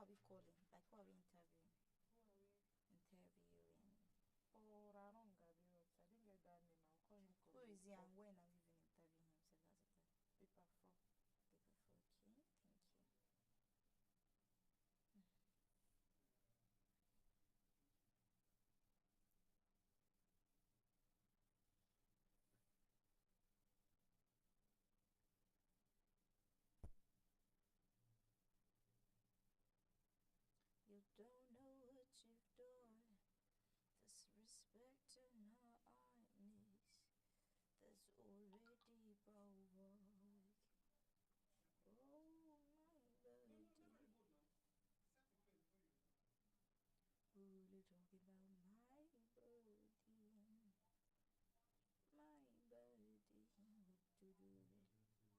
are we calling? Like, who are we interviewing? Interviewing. Oh, Raronga, I didn't get that name. I'll call him. Who is he and when have you been interviewing him? So that's it. Paper 4. Paper 4, okay. Thank you. You don't know what you've done. Disrespect in our eyes. There's already power. Oh, my baby. Really talking about my birdie. My birdie. What to do? He says he can hear everything we're saying. It's you now, we're not talking. Okay.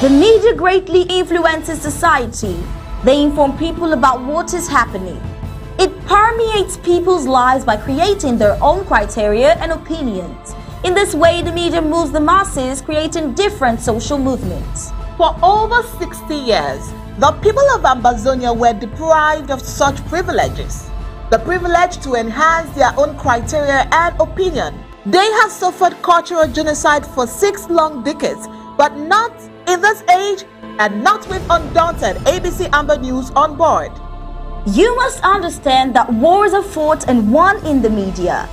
The media greatly influences society. They inform people about what is happening. It permeates people's lives by creating their own criteria and opinions. In this way, the media moves the masses, creating different social movements. For over 60 years, the people of Ambazonia were deprived of such privileges. The privilege to enhance their own criteria and opinion. They have suffered cultural genocide for 6 long decades, but not in this age and not with Undaunted ABC Amba News on board. You must understand that wars are fought and won in the media.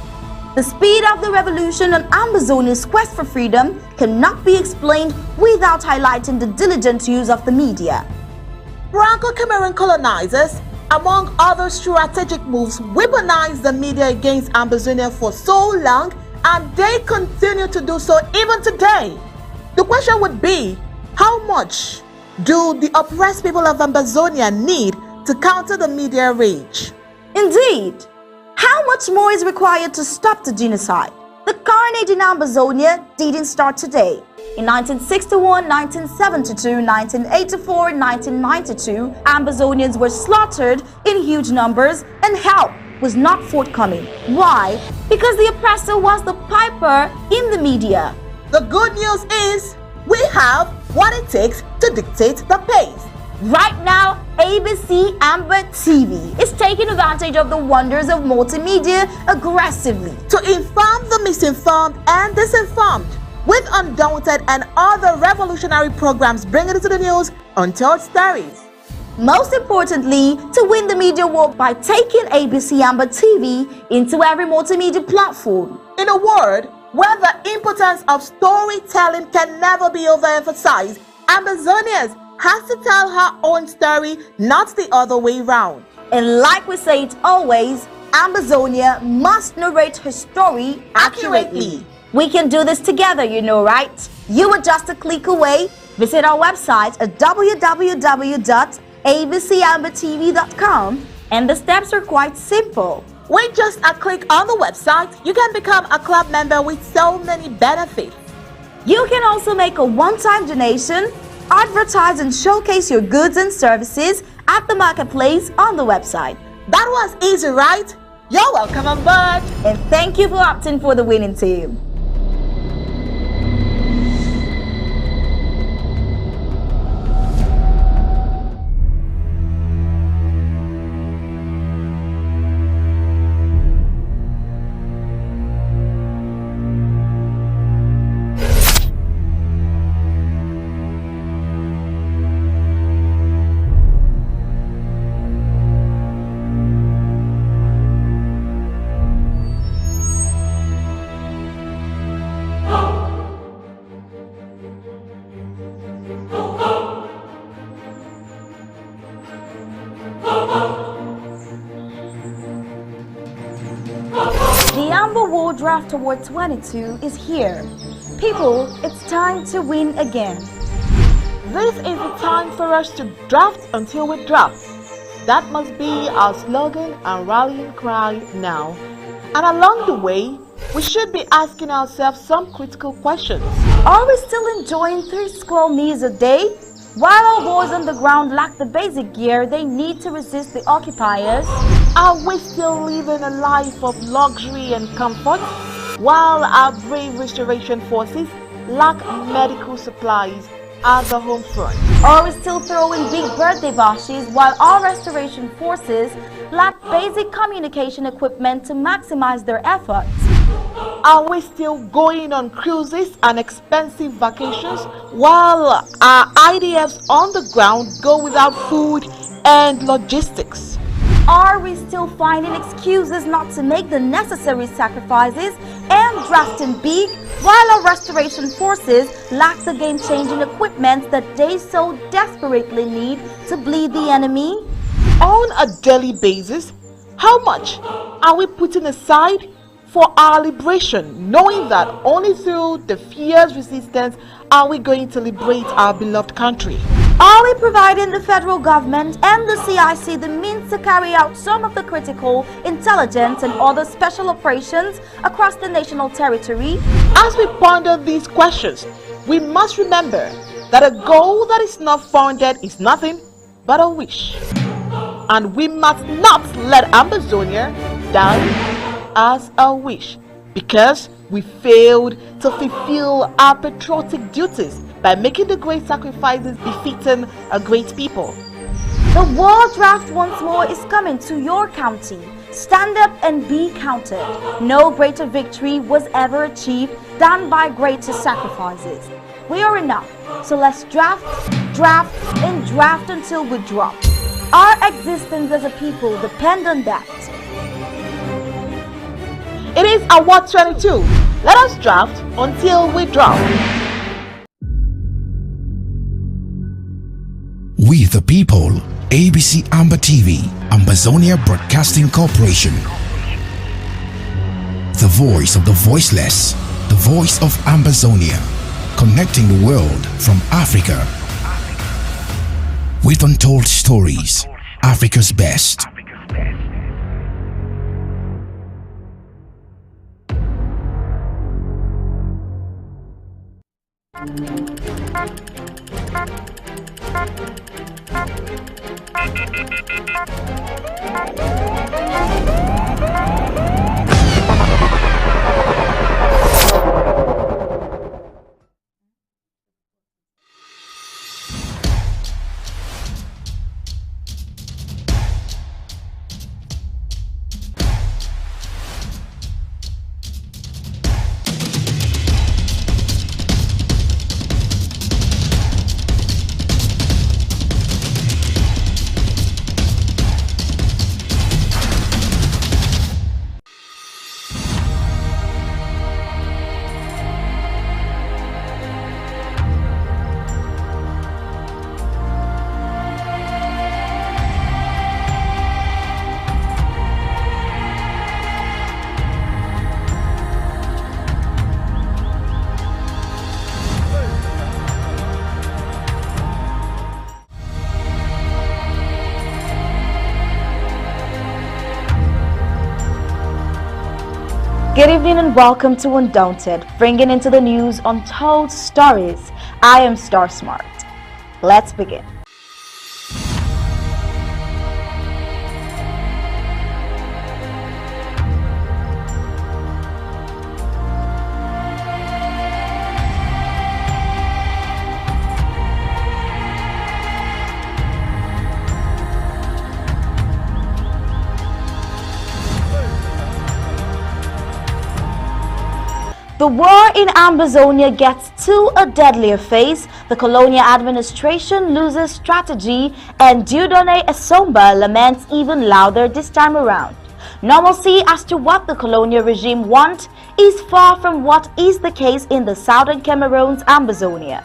The speed of the revolution on Ambazonia's quest for freedom cannot be explained without highlighting the diligent use of the media. Franco-Cameroon colonizers, among other strategic moves, weaponized the media against Ambazonia for so long, and they continue to do so even today. The question would be, how much do the oppressed people of Ambazonia need to counter the media rage? Indeed, how much more is required to stop the genocide? The carnage in Ambazonia didn't start today. In 1961, 1972, 1984, and 1992, Ambazonians were slaughtered in huge numbers and help was not forthcoming. Why? Because the oppressor was the piper in the media. The good news is, we have what it takes to dictate the pace. Right now, ABC Amba TV is taking advantage of the wonders of multimedia aggressively to inform the misinformed and disinformed with Undaunted and other revolutionary programs bringing to the news untold stories. Most importantly, to win the media war by taking ABC Amba TV into every multimedia platform. In a word, where the importance of storytelling can never be overemphasized, Ambazonians has to tell her own story, not the other way round. And like we say it always, Ambazonia must narrate her story accurately. We can do this together, you know, right? You are just a click away. Visit our website at www.abcambertv.com, and the steps are quite simple. With just a click on the website, you can become a club member with so many benefits. You can also make a one-time donation, advertise and showcase your goods and services at the marketplace on the website. That was easy, right? You're welcome on board. And thank you for opting for the winning team. The Amba War Draft Award 22 is here. People, it's time to win again. This is the time for us to draft until we draft. That must be our slogan and rallying cry now. And along the way, we should be asking ourselves some critical questions. Are we still enjoying 3 square meals a day? While our boys on the ground lack the basic gear they need to resist the occupiers? Are we still living a life of luxury and comfort? While our brave restoration forces lack medical supplies at the home front? Are we still throwing big birthday bashes while our restoration forces lack basic communication equipment to maximize their efforts? Are we still going on cruises and expensive vacations while our IDFs on the ground go without food and logistics? Are we still finding excuses not to make the necessary sacrifices and drafting big while our restoration forces lack the game-changing equipment that they so desperately need to bleed the enemy? On a daily basis, how much are we putting aside for our liberation, knowing that only through the fierce resistance are we going to liberate our beloved country? Are we providing the federal government and the CIC the means to carry out some of the critical, intelligence and other special operations across the national territory? As we ponder these questions, we must remember that a goal that is not funded is nothing but a wish. And we must not let Ambazonia die as a wish, because we failed to fulfill our patriotic duties by making the great sacrifices befitting a great people. The World Draft once more is coming to your county. Stand up and be counted. No greater victory was ever achieved than by greater sacrifices. We are enough, so let's draft, draft, and draft until we drop. Our existence as a people depends on that. It is Award 22. Let us draft until we drop. We the people, ABC Amba TV, Ambazonia Broadcasting Corporation. The voice of the voiceless, the voice of Ambazonia, connecting the world from Africa. With untold stories, Africa's best. Good evening and welcome to Undaunted, bringing into the news untold stories. I am Star Smart. Let's begin. The war in Ambazonia gets to a deadlier phase, the Colonial administration loses strategy, and Dieudonné Essomba laments even louder this time around. Normalcy as to what the Colonial regime want is far from what is the case in the southern Cameroon's Ambazonia.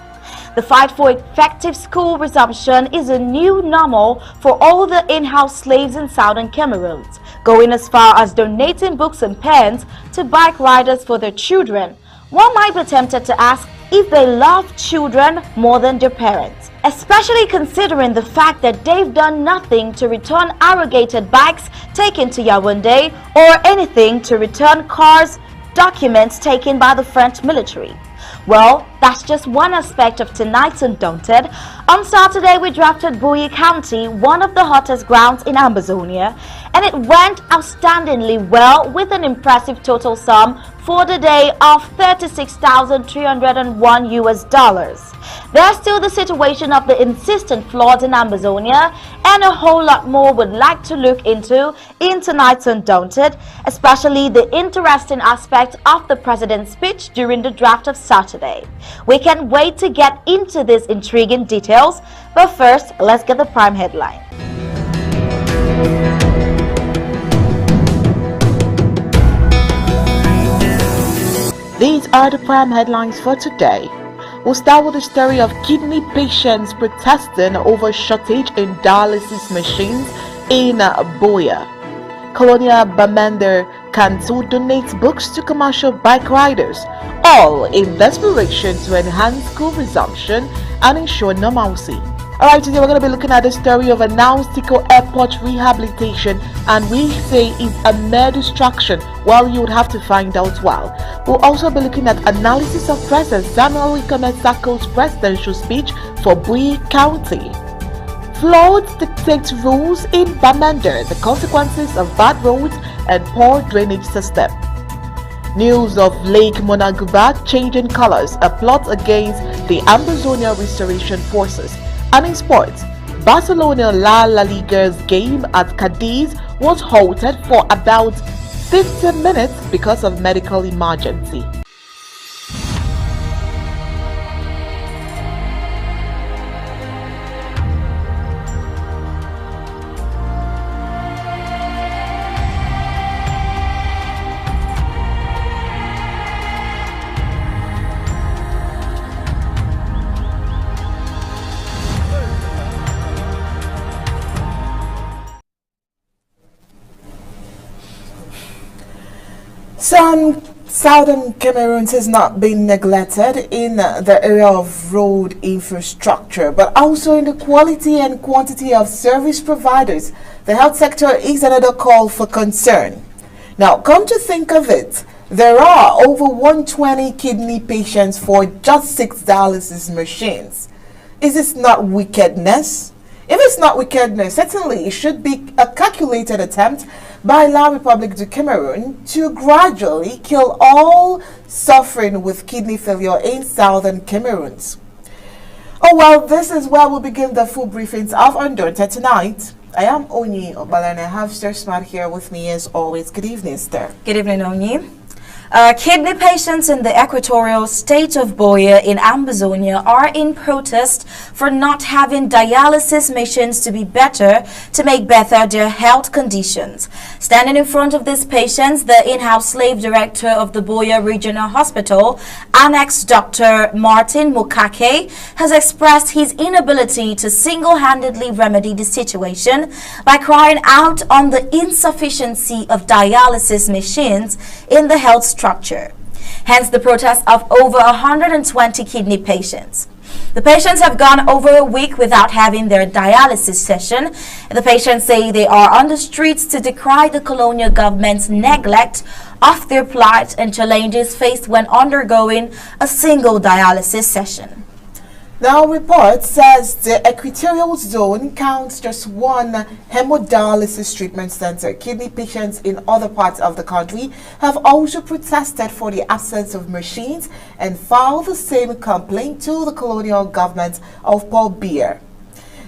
The fight for effective school resumption is a new normal for all the in-house slaves in southern Cameroon, going as far as donating books and pens to bike riders for their children. One might be tempted to ask if they love children more than their parents, especially considering the fact that they've done nothing to return arrogated bikes taken to Yaoundé or anything to return cars, documents taken by the French military. Well, that's just one aspect of tonight's Undaunted. On Saturday, we drafted Buyi County, one of the hottest grounds in Ambazonia, and it went outstandingly well with an impressive total sum for the day of $36,301 US. There's still the situation of the insistent floods in Ambazonia, and a whole lot more would like to look into in tonight's Undaunted, especially the interesting aspect of the president's speech during the draft of Saturday. We can't wait to get into these intriguing details, but first, let's get the prime headline. These are the prime headlines for today. We'll start with the story of kidney patients protesting over shortage in dialysis machines in Boya. Colonial Bamender Council donates books to commercial bike riders, all in desperation to enhance school resumption and ensure normalcy. Alright, today we're going to be looking at the story of announced Tico Airport rehabilitation, and we say it's a mere distraction. Well, you would have to find out why. We'll also be looking at analysis of President Samuel Ikomesako's presidential speech for Buyi County. Floods dictate rules in Bamender, the consequences of bad roads and poor drainage system. News of Lake Monenguba changing colors, a plot against the Ambazonia restoration forces. And in sports, Barcelona La Liga's game at Cadiz was halted for about 15 minutes because of medical emergency. Some southern Cameroon has not been neglected in the area of road infrastructure, but also in the quality and quantity of service providers. The health sector is another call for concern. Now, come to think of it, there are over 120 kidney patients for just 6 dialysis machines. Is this not wickedness? If it's not wickedness, certainly it should be a calculated attempt by La République du Cameroun to gradually kill all suffering with kidney failure in southern Cameroon. Oh well, this is where we'll begin the full briefings of Undaunted tonight. I am Onyi Obala and I have Star Smart here with me as always. Good evening, Star. Good evening, Onyi. Kidney patients in the equatorial state of Boya in Ambazonia are in protest for not having dialysis machines to make better their health conditions. Standing in front of these patients, the in-house slave director of the Boya Regional Hospital, Annex Dr. Martin Mukake, has expressed his inability to single-handedly remedy the situation by crying out on the insufficiency of dialysis machines in the health structure. Hence the protest of over 120 kidney patients. The patients have gone over a week without having their dialysis session. The patients say they are on the streets to decry the colonial government's neglect of their plight and challenges faced when undergoing a single dialysis session. Now, report says the Equatorial Zone counts just one hemodialysis treatment center. Kidney patients in other parts of the country have also protested for the absence of machines and filed the same complaint to the colonial government of Paul Biya.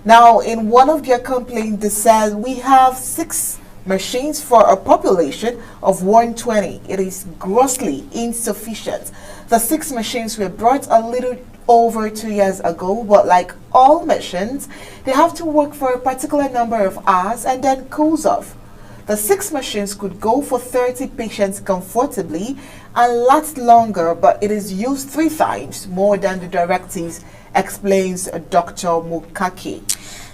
Now, in one of their complaints, they said we have 6 machines for a population of 120. It is grossly insufficient. The 6 machines were brought a little over 2 years ago, but like all machines, they have to work for a particular number of hours and then cools off. The 6 machines could go for 30 patients comfortably and last longer, but it is used 3 times more than the directives, explains Dr. Mukaki.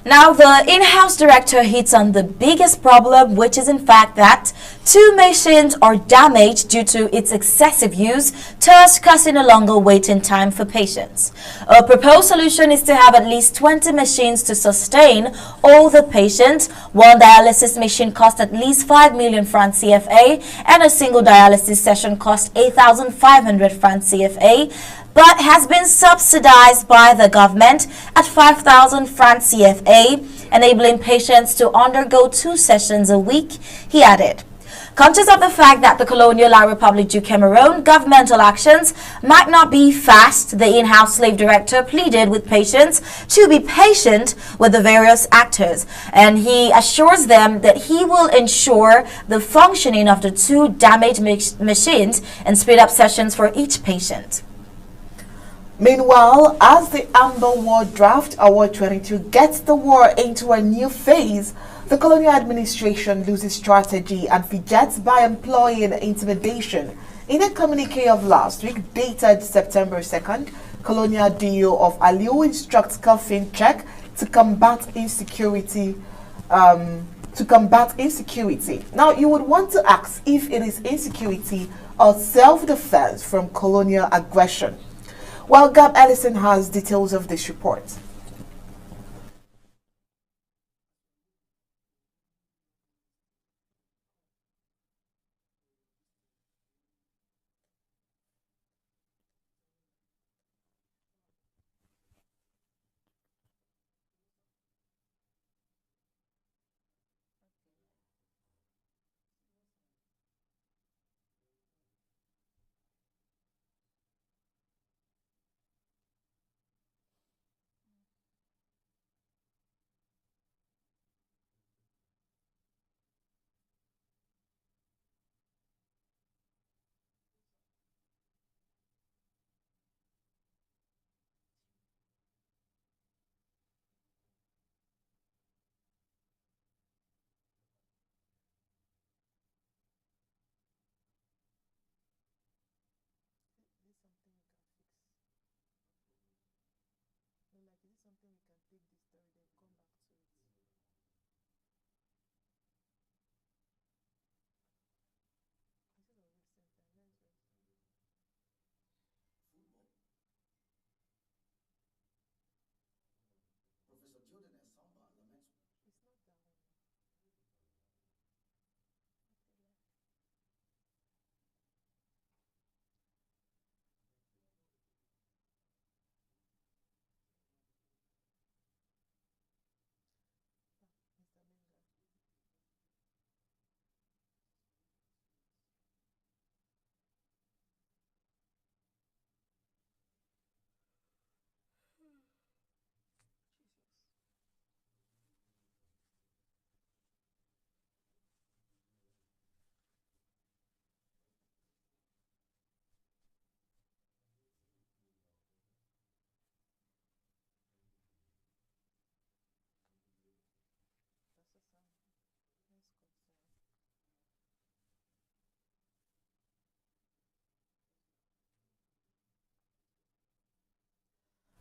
Now, the in-house director hits on the biggest problem, which is in fact that 2 machines are damaged due to its excessive use, thus causing a longer waiting time for patients. A proposed solution is to have at least 20 machines to sustain all the patients. One dialysis machine costs at least 5 million francs CFA, and a single dialysis session costs 8,500 francs CFA, but has been subsidized by the government at 5,000 francs CFA, enabling patients to undergo 2 sessions a week, he added. Conscious of the fact that the Colonial La République du Cameroon governmental actions might not be fast, the in-house slave director pleaded with patients to be patient with the various actors, and he assures them that he will ensure the functioning of the 2 damaged machines and speed up sessions for each patient. Meanwhile, as the Amba War Draft Award 22 gets the war into a new phase, the colonial administration loses strategy and fidgets by employing intimidation. In a communique of last week, dated September 2nd, Colonial DO of Aliu instructs Kafin Check to combat insecurity. Now, you would want to ask if it is insecurity or self-defense from colonial aggression. Well, Gab Ellison has details of this report.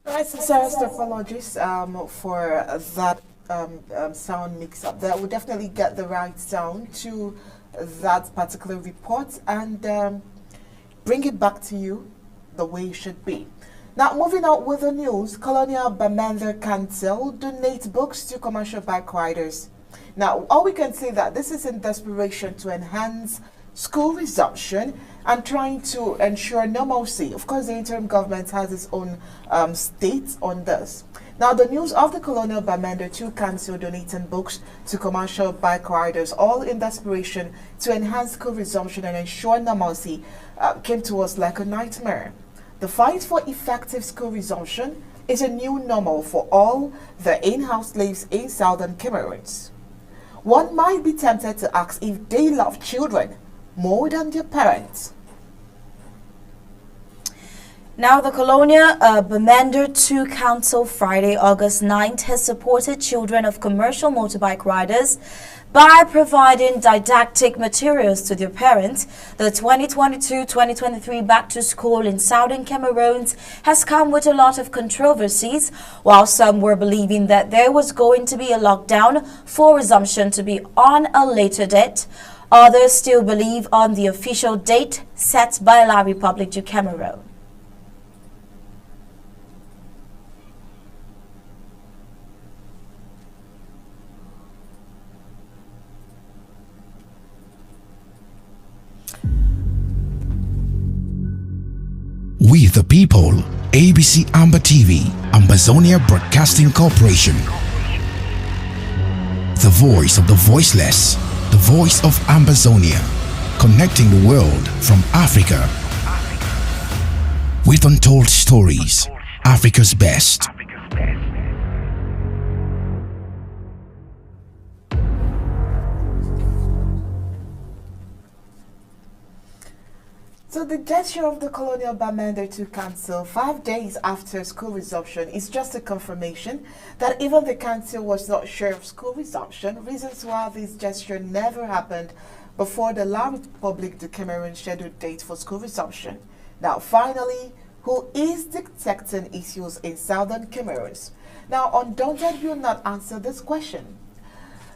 Right, sincerest apologies for that sound mix-up. That will definitely get the right sound to that particular report and bring it back to you the way it should be. Now, moving on with the news, Colonial Bamenda Council donate books to commercial bike riders. Now, all we can say that this is in desperation to enhance school resumption and trying to ensure normalcy. Of course, the interim government has its own states on this. Now, the news of the Colonial Bamenda 2 Council donating books to commercial bike riders, all in desperation to enhance school resumption and ensure normalcy, came to us like a nightmare. The fight for effective school resumption is a new normal for all the in-house slaves in southern Cameroons. One might be tempted to ask if they love children more than their parents. Now, the Colonial Bamenda 2 Council Friday, August 9th, has supported children of commercial motorbike riders by providing didactic materials to their parents. The 2022-2023 back to school in southern Cameroon has come with a lot of controversies. While some were believing that there was going to be a lockdown for resumption to be on a later date, others still believe on the official date set by La République du Cameroun. We the people, ABC Amba TV, Ambazonia Broadcasting Corporation. The voice of the voiceless, the voice of Ambazonia, connecting the world from Africa. With untold stories, Africa's best. So the gesture of the Colonial Bamenda 2 Council 5 days after school resumption is just a confirmation that even the council was not sure of school resumption, reasons why this gesture never happened before the La République du Cameroun scheduled date for school resumption. Now finally, who is dictating issues in southern Cameroon? Now Undaunted will not answer this question.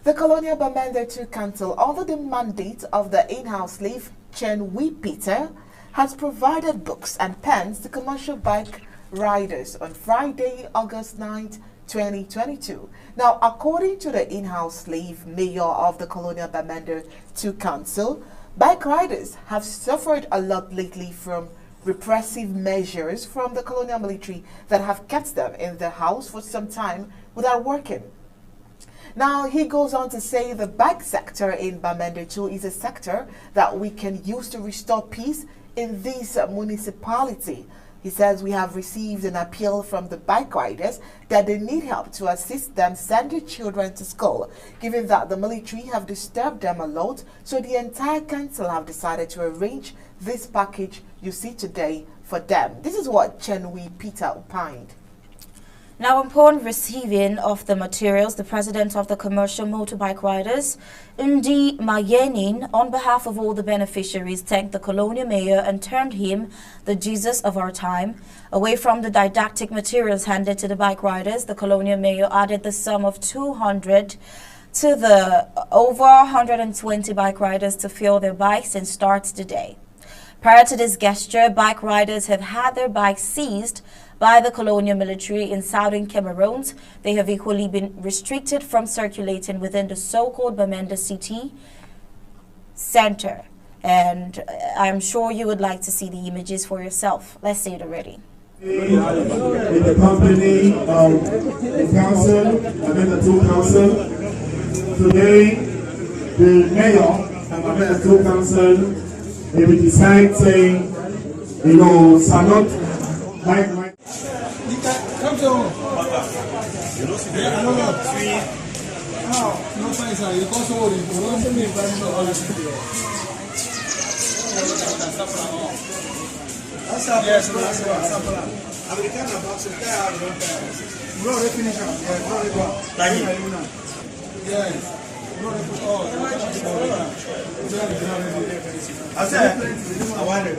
The Colonial Bamenda 2 Council, under the mandate of the in-house slave Chen Wee Peter, has provided books and pens to commercial bike riders on Friday, August 9th, 2022. Now, according to the in-house slave mayor of the Colonial Bamenda 2 Council, bike riders have suffered a lot lately from repressive measures from the colonial military that have kept them in the house for some time without working. Now, he goes on to say the bike sector in Bamenda 2 is a sector that we can use to restore peace in this municipality. He says we have received an appeal from the bike riders that they need help to assist them send their children to school, given that the military have disturbed them a lot. So the entire council have decided to arrange this package you see today for them. This is what Chen Wee Peter opined. Now, upon receiving of the materials, the president of the Commercial Motorbike Riders, Undi Mayenin, on behalf of all the beneficiaries, thanked the colonial mayor and termed him the Jesus of our time. Away from the didactic materials handed to the bike riders, the colonial mayor added the sum of 200 to the over 120 bike riders to fuel their bikes and start the day. Prior to this gesture, bike riders have had their bikes seized by the colonial military in southern Cameroon. They have equally been restricted from circulating within the so-called Bamenda city center. And I'm sure you would like to see the images for yourself. Let's see it already. In the company of the council, Bamenda 2 Council, today the mayor of Bamenda 2 Council will decide saying, salute bike. Come to home. Yeah, I know that. No, sir. You can't hold it. You don't me all this video. Yes, Americana box is there. Bro, they finish up. Yeah, bro, they go. Thank you. Yes. Bro, they put all. I said, I want it.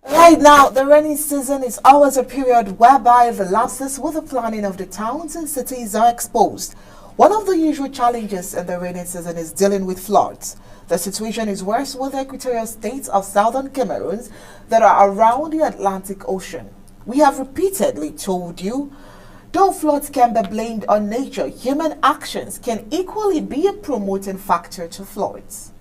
Right now, the rainy season is always a period whereby the lapses with the planning of the towns and cities are exposed. One of the usual challenges in the rainy season is dealing with floods. The situation is worse with the equatorial states of southern Cameroon that are around the Atlantic Ocean. We have repeatedly told you, though floods can be blamed on nature, human actions can equally be a promoting factor to floods.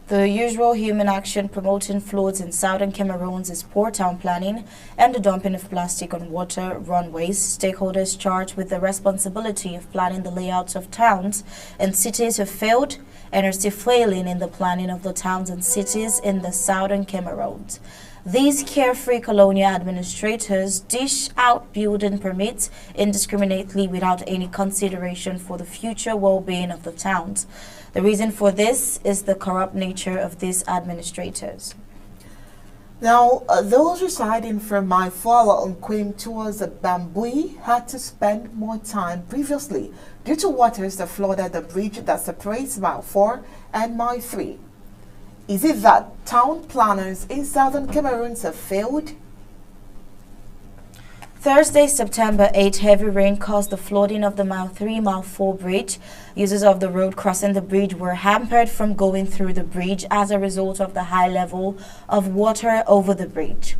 The usual human action promoting floods in southern Cameroon is poor town planning and the dumping of plastic on water runways. Stakeholders charged with the responsibility of planning the layouts of towns and cities have failed and are still failing in the planning of the towns and cities in the southern Cameroon. These carefree colonial administrators dish out building permits indiscriminately without any consideration for the future well-being of the towns. The reason for this is the corrupt nature of these administrators. Now, those residing from Maifala on Quim towards the Bambui had to spend more time previously due to waters that flooded the bridge that separates Mile 4 and Mile 3. Is it that town planners in southern Cameroon have failed? Thursday, September 8, heavy rain caused the flooding of the Mile 3, Mile 4 bridge. Users of the road crossing the bridge were hampered from going through the bridge as a result of the high level of water over the bridge.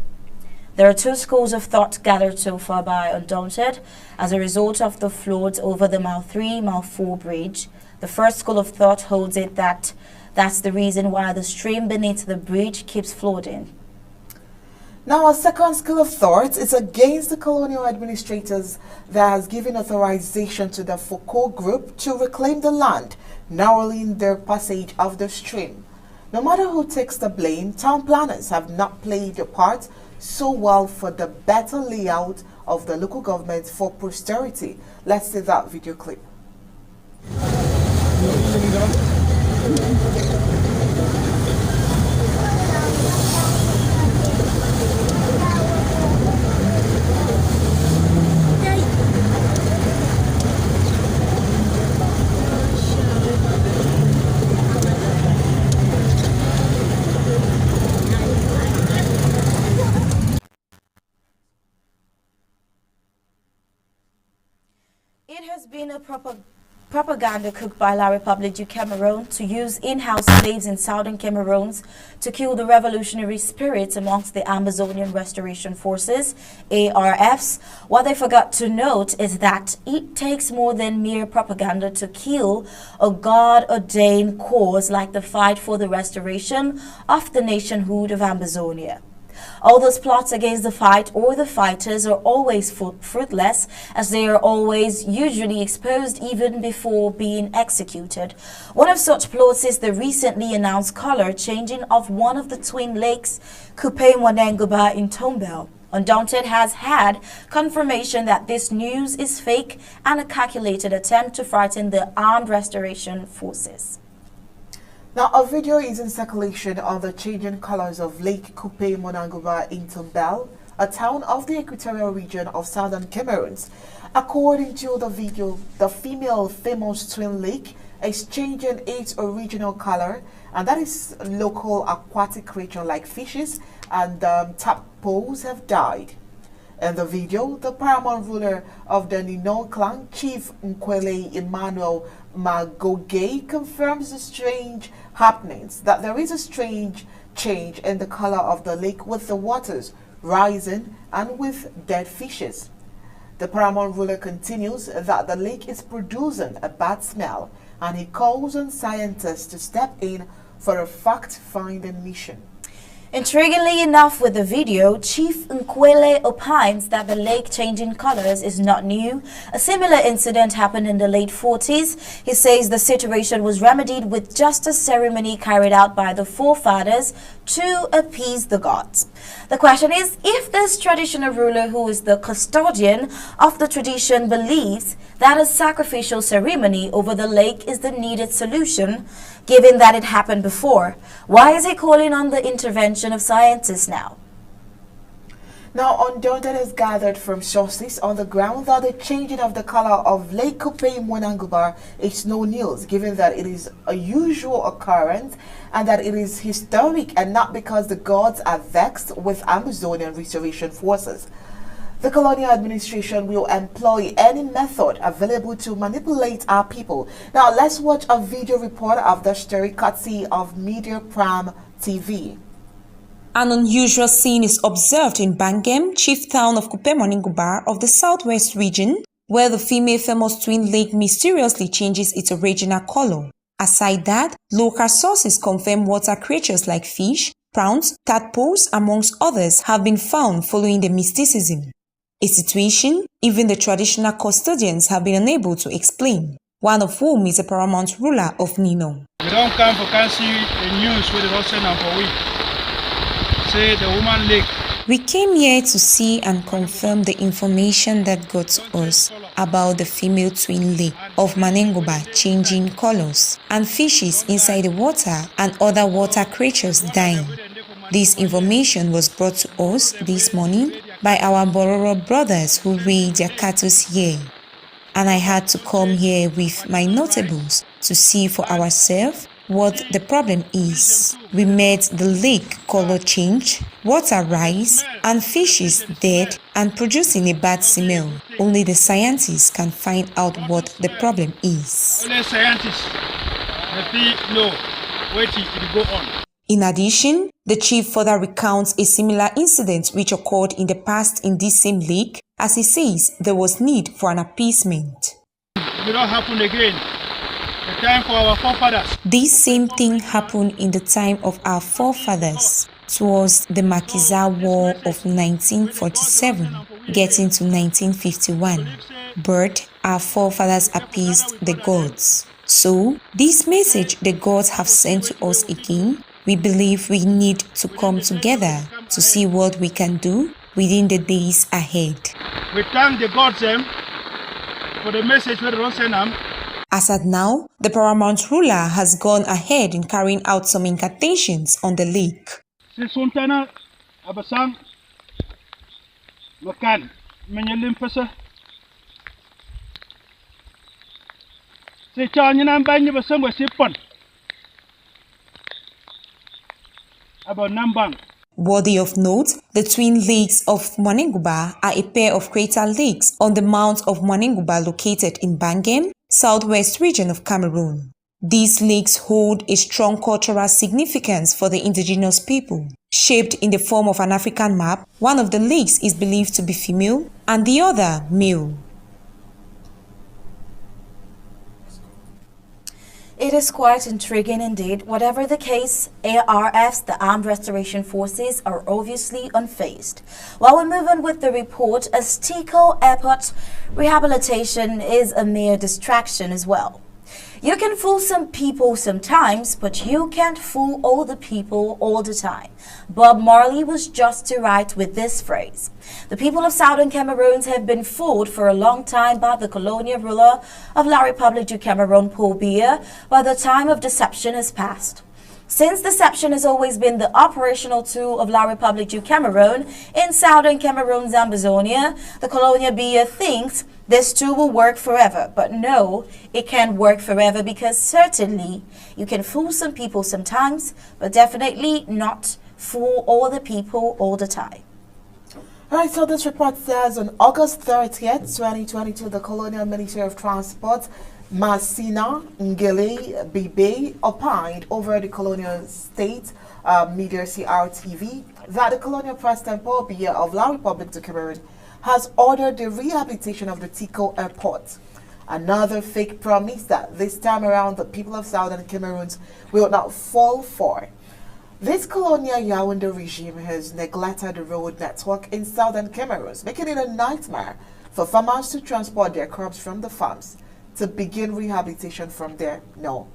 There are two schools of thought gathered so far by Undaunted as a result of the floods over the Mile 3, Mile 4 bridge. The first school of thought holds it that that's the reason why the stream beneath the bridge keeps flooding. Now, a second school of thought is against the colonial administrators that has given authorization to the Foucault group to reclaim the land, narrowing their passage of the stream. No matter who takes the blame, town planners have not played their part so well for the better layout of the local government for posterity. Let's see that video clip. It has been a propaganda cooked by La République du Cameroun to use in-house slaves in southern Cameroon to kill the revolutionary spirits amongst the Amazonian Restoration Forces, ARFs. What they forgot to note is that it takes more than mere propaganda to kill a God-ordained cause like the fight for the restoration of the nationhood of Amazonia. All those plots against the fight or the fighters are always fruitless, as they are always usually exposed even before being executed. One of such plots is the recently announced color changing of one of the twin lakes, Monenguba in Tombel. Undaunted has had confirmation that this news is fake and a calculated attempt to frighten the armed restoration forces. Now, a video is in circulation on the changing colors of Lake Monenguba in Tombel, a town of the equatorial region of southern Cameroon. According to the video, the female famous twin lake is changing its original color, and that is local aquatic creatures like fishes and tadpoles have died. In the video, the paramount ruler of the Nino clan, Chief Nkwele Emmanuel Magoge, confirms the strange happenings, that there is a strange change in the color of the lake with the waters rising and with dead fishes. The paramount ruler continues that the lake is producing a bad smell, and he calls on scientists to step in for a fact-finding mission. Intriguingly enough, with the video, Chief Nkwele opines that the lake changing colors is not new. A similar incident happened in the late 40s. He says the situation was remedied with just a ceremony carried out by the forefathers to appease the gods. The question is, if this traditional ruler, who is the custodian of the tradition, believes that a sacrificial ceremony over the lake is the needed solution, given that it happened before, why is he calling on the intervention of scientists now? Now, Undaunted has gathered from sources on the ground that the changing of the color of Lake Monenguba is no news, given that it is a usual occurrence and that it is historic and not because the gods are vexed with Amazonian restoration forces. The colonial administration will employ any method available to manipulate our people. Now, let's watch a video report of the story courtesy of Media Prime TV. An unusual scene is observed in Bangem, chief town of Monenguba of the southwest region, where the female famous twin lake mysteriously changes its original color. Aside that, local sources confirm water creatures like fish, prawns, tadpoles, amongst others, have been found following the mysticism. A situation even the traditional custodians have been unable to explain, one of whom is a paramount ruler of Nino. We don't come for see the news with the Russian and for we say the woman lake. We came here to see and confirm the information that got to us about the female twin lake of Monenguba changing colors and fishes inside the water and other water creatures dying. This information was brought to us this morning by our Bororo brothers who raise their cattle here. And I had to come here with my notables to see for ourselves what the problem is. We met the lake color change, water rise, and fishes dead and producing a bad smell. Only the scientists can find out what the problem is. Only scientists know what will go on. In addition, the chief further recounts a similar incident which occurred in the past in this same lake, as he says there was need for an appeasement. It will not happen again. The time for our forefathers. This same thing happened in the time of our forefathers towards the Makiza War of 1947, getting to 1951. But our forefathers appeased the gods. So, this message the gods have sent to us again, we believe we need to come together to see what we can do within the days ahead. We thank the gods for the message we send them. As at now, the paramount ruler has gone ahead in carrying out some incantations on the lake. Sultana Abasang Makan Menyelimpasa. Say Chanyan Banya Basang was Sipon. About Nambang. Worthy of note, the twin lakes of Monenguba are a pair of crater lakes on the mount of Monenguba located in Bangem, southwest region of Cameroon. These lakes hold a strong cultural significance for the indigenous people. Shaped in the form of an African map, one of the lakes is believed to be female and the other male. It is quite intriguing indeed. Whatever the case, ARFs, the Armed Restoration Forces, are obviously unfazed. While we move on with the report, as Tico Airport rehabilitation is a mere distraction as well. You can fool some people sometimes, but you can't fool all the people all the time. Bob Marley was just too right with this phrase. The people of Southern Cameroon have been fooled for a long time by the colonial ruler of La Republique du Cameroon, Paul Biya, but the time of deception has passed. Since deception has always been the operational tool of La Republique du Cameroon in Southern Cameroon's Ambazonia, the colonial Biya thinks this tool will work forever. But no, it can't work forever, because certainly you can fool some people sometimes, but definitely not fool all the people all the time. Alright, so this report says on August 30th, 2022, the Colonial Ministry of Transport, Masina Ngele Bibe, opined over the Colonial State Media CRTV that the Colonial President Paul Biya of La Republique du Cameroon has ordered the rehabilitation of the Tico Airport. Another fake promise that this time around the people of Southern Cameroon will not fall for. This colonial Yaoundé regime has neglected the road network in Southern Cameroon, making it a nightmare for farmers to transport their crops from the farms. To begin rehabilitation from there, no.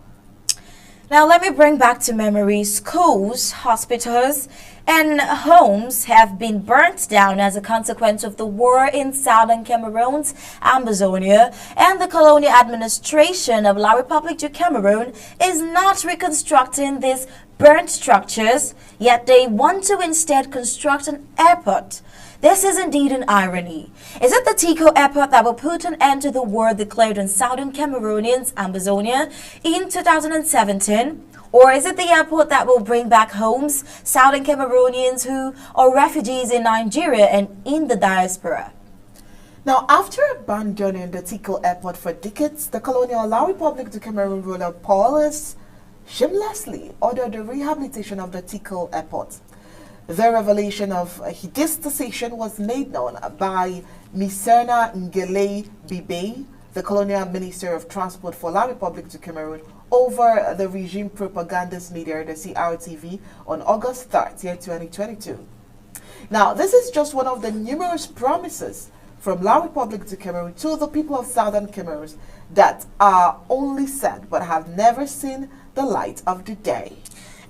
Now let me bring back to memory. Schools, hospitals, and homes have been burnt down as a consequence of the war in Southern Cameroon's Ambazonia, and the colonial administration of La Republique du Cameroon is not reconstructing these burnt structures, yet they want to instead construct an airport. This is indeed an irony. Is it the Tico Airport that will put an end to the war declared on Southern Cameroonians' Ambazonia in 2017? Or is it the airport that will bring back homes Southern Cameroonians who are refugees in Nigeria and in the diaspora? Now, after abandoning the Tico airport for decades, the Colonial La Republic du Cameroon ruler Paulus shamelessly ordered the rehabilitation of the Tico airport. The revelation of this decision was made known by Miserna Ngele Bibe, the Colonial Minister of Transport for La Republic du Cameroon, over the regime propagandist media, the CRTV, on August 30th, 2022. Now, this is just one of the numerous promises from La Republic du Cameroon to the people of Southern Cameroon that are only said but have never seen the light of the day.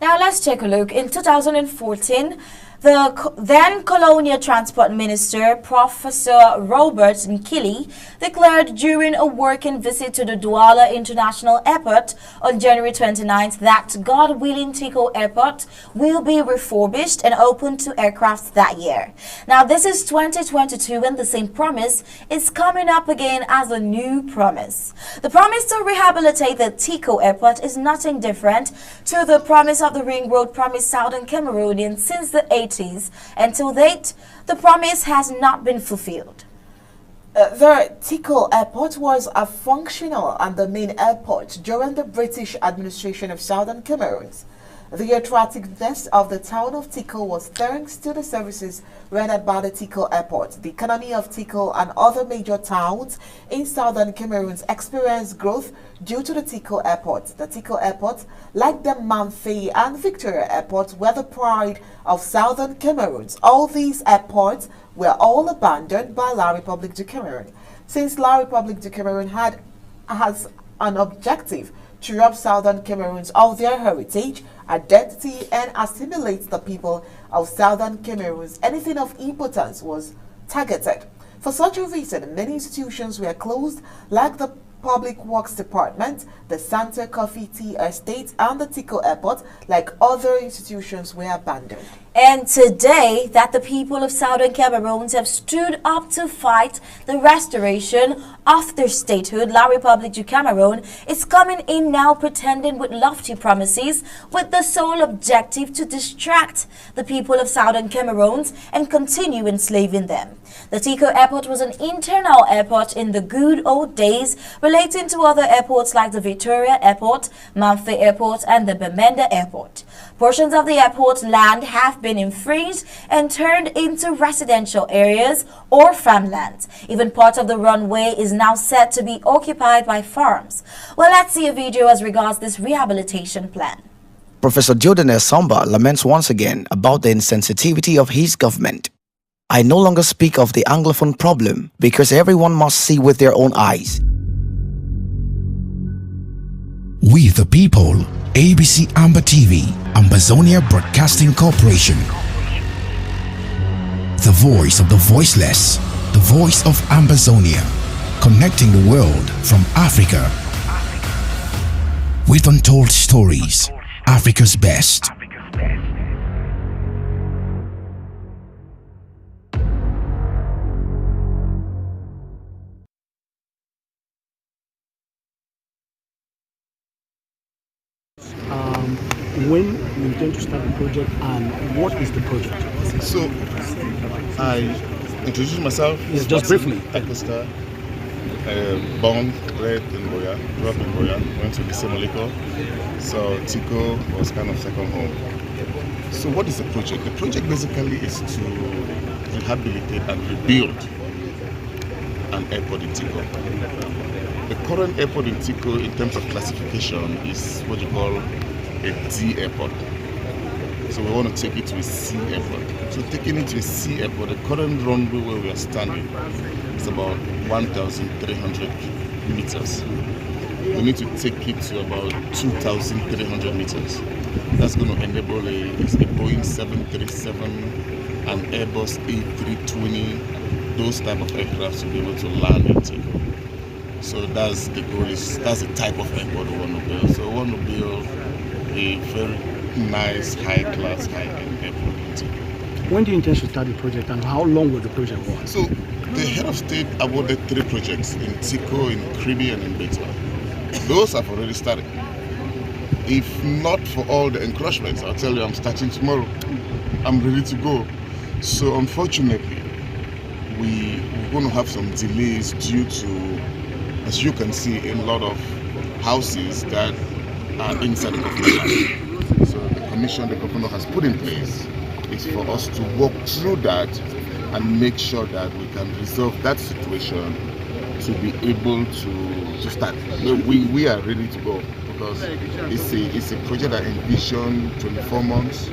Now let's take a look. In 2014, the then Colonial Transport Minister, Professor Robert Nkili, declared during a working visit to the Douala International Airport on January 29th that, God willing, Tico Airport will be refurbished and open to aircraft that year. Now this is 2022 and the same promise is coming up again as a new promise. The promise to rehabilitate the Tico Airport is nothing different to the promise of the Ring Road promised Southern Cameroonians since the 80s. Until date, the promise has not been fulfilled. The Tico Airport was a functional and the main airport during the British administration of Southern Cameroon. The attractiveness of the town of Tico was thanks to the services rendered by the Tico Airport. The economy of Tico and other major towns in Southern Cameroon experienced growth due to the Tico Airport. The Tico Airport, like the Mamfe and Victoria Airport, were the pride of Southern Cameroon. All these airports were all abandoned by La Republic du Cameroon. Since La Republic du Cameroon has an objective to rob Southern Cameroons of their heritage, identity, and assimilate the people of Southern Cameroons, anything of importance was targeted. For such a reason, many institutions were closed, like the Public Works Department, the Santa Coffee Tea Estate, and the Tico Airport, like other institutions, were abandoned. And today, that the people of Southern Cameroon have stood up to fight the restoration of their statehood, La Republic du Cameroon is coming in now pretending with lofty promises with the sole objective to distract the people of Southern Cameroon and continue enslaving them. The Tico Airport was an internal airport in the good old days, relating to other airports like the Victoria Airport, Mamfe Airport, and the Bamenda Airport. Portions of the airport land have been infringed and turned into residential areas or farmlands. Even part of the runway is now set to be occupied by farms. Well, let's see a video as regards this rehabilitation plan. Professor Jordan Samba laments once again about the insensitivity of his government. I no longer speak of the Anglophone problem because everyone must see with their own eyes. We the people, ABC Amba TV, Ambazonia Broadcasting Corporation. The voice of the voiceless, the voice of Ambazonia, connecting the world from Africa. With untold stories, Africa's best. When you intend to start the project and what is the project? So, I introduce myself. Yes, just briefly. Acosta, born, bred in Boya, grew up in Boya, went to the Semoliko. So Tico was kind of second home. So what is the project? The project basically is to rehabilitate and rebuild an airport in Tico. The current airport in Tico, in terms of classification, is what you call a D airport. So we want to take it to a C airport. So taking it to a C airport, the current runway where we are standing is about 1,300 meters. We need to take it to about 2,300 meters. That's going to enable a Boeing 737, an Airbus A320, those type of aircraft to be able to land in Tico. So that's the goal, that's the type of airport we want to build. So we want to build a very nice, high-class, high-end airport in Tico. When do you intend to start the project and how long will the project go on? So the head of state awarded 3 projects in Tico, in Kribi, and in Beta. Those have already started. If not for all the encroachments, I'll tell you I'm starting tomorrow. I'm ready to go. So unfortunately, we going to have some delays due to, as you can see, in a lot of houses that are inside the government. So the commission the governor has put in place is for us to walk through that and make sure that we can resolve that situation to be able to start. We are ready to go because it's a project that envisions 24 months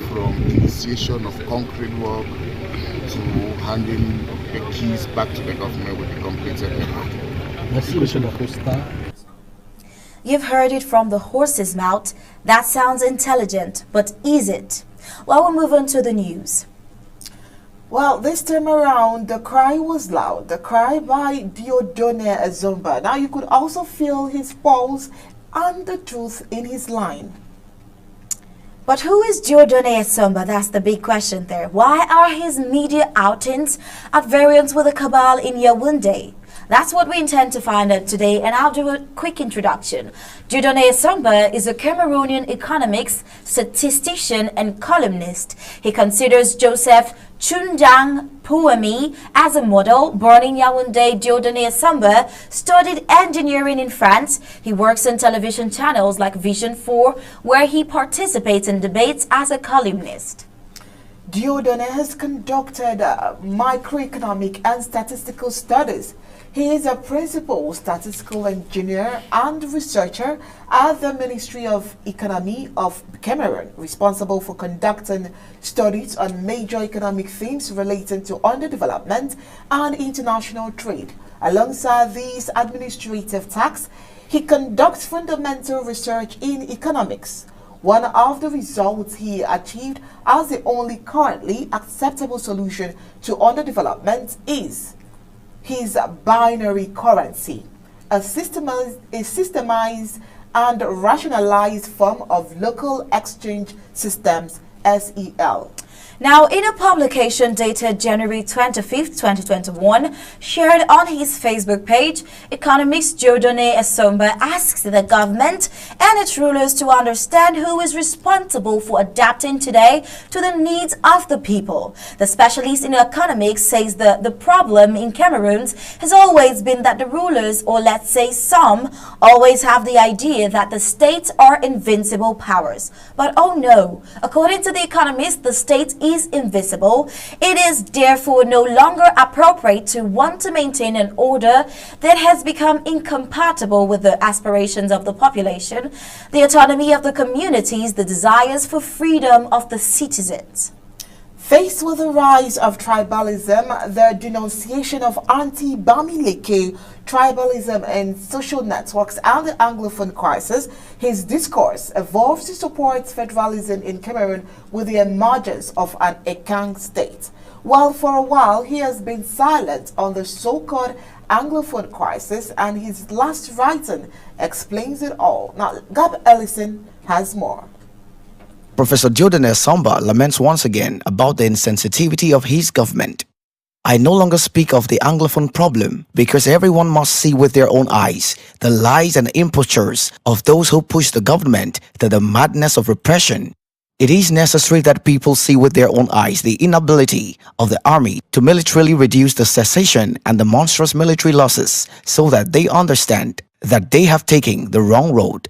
from initiation of concrete work to handing the keys back to the government with the completed network. You've heard it from the horse's mouth. That sounds intelligent, but is it? Well, we'll move on to the news. Well, this time around, the cry was loud. The cry by Diodone Azumba. Now, you could also feel his pulse and the truth in his line. But who is Diodone Azumba? That's the big question there. Why are his media outings at variance with the cabal in Yaoundé? That's what we intend to find out today, and I'll do a quick introduction. Diodone Azumba is a Cameroonian economics, statistician, and columnist. He considers Joseph Chundang Pouami as a model. Born in Yaoundé, Diodone Azumba studied engineering in France. He works on television channels like Vision 4, where he participates in debates as a columnist. Diodone has conducted microeconomic and statistical studies. He is a principal statistical engineer and researcher at the Ministry of Economy of Cameroon, responsible for conducting studies on major economic themes relating to underdevelopment and international trade. Alongside these administrative tasks, he conducts fundamental research in economics. One of the results he achieved as the only currently acceptable solution to underdevelopment is his binary currency, a systemized and rationalized form of local exchange systems, SEL. Now, in a publication dated January 25th, 2021, shared on his Facebook page, economist Diodone Azumba asks the government and its rulers to understand who is responsible for adapting today to the needs of the people. The specialist in economics says the problem in Cameroon has always been that the rulers, or let's say some, always have the idea that the states are invincible powers. But oh no, according to the economist, the state is invisible. It is therefore no longer appropriate to want to maintain an order that has become incompatible with the aspirations of the population, the autonomy of the communities, the desires for freedom of the citizens. Faced with the rise of tribalism, the denunciation of anti-Bamileke tribalism in social networks and the Anglophone crisis, his discourse evolves to support federalism in Cameroon with the emergence of an Ekang state. While for a while he has been silent on the so-called Anglophone crisis, and his last writing explains it all. Now, Gab Ellison has more. Professor Diodone Azumba laments once again about the insensitivity of his government. I no longer speak of the Anglophone problem because everyone must see with their own eyes the lies and impostures of those who push the government to the madness of repression. It is necessary that people see with their own eyes the inability of the army to militarily reduce the cessation and the monstrous military losses so that they understand that they have taken the wrong road.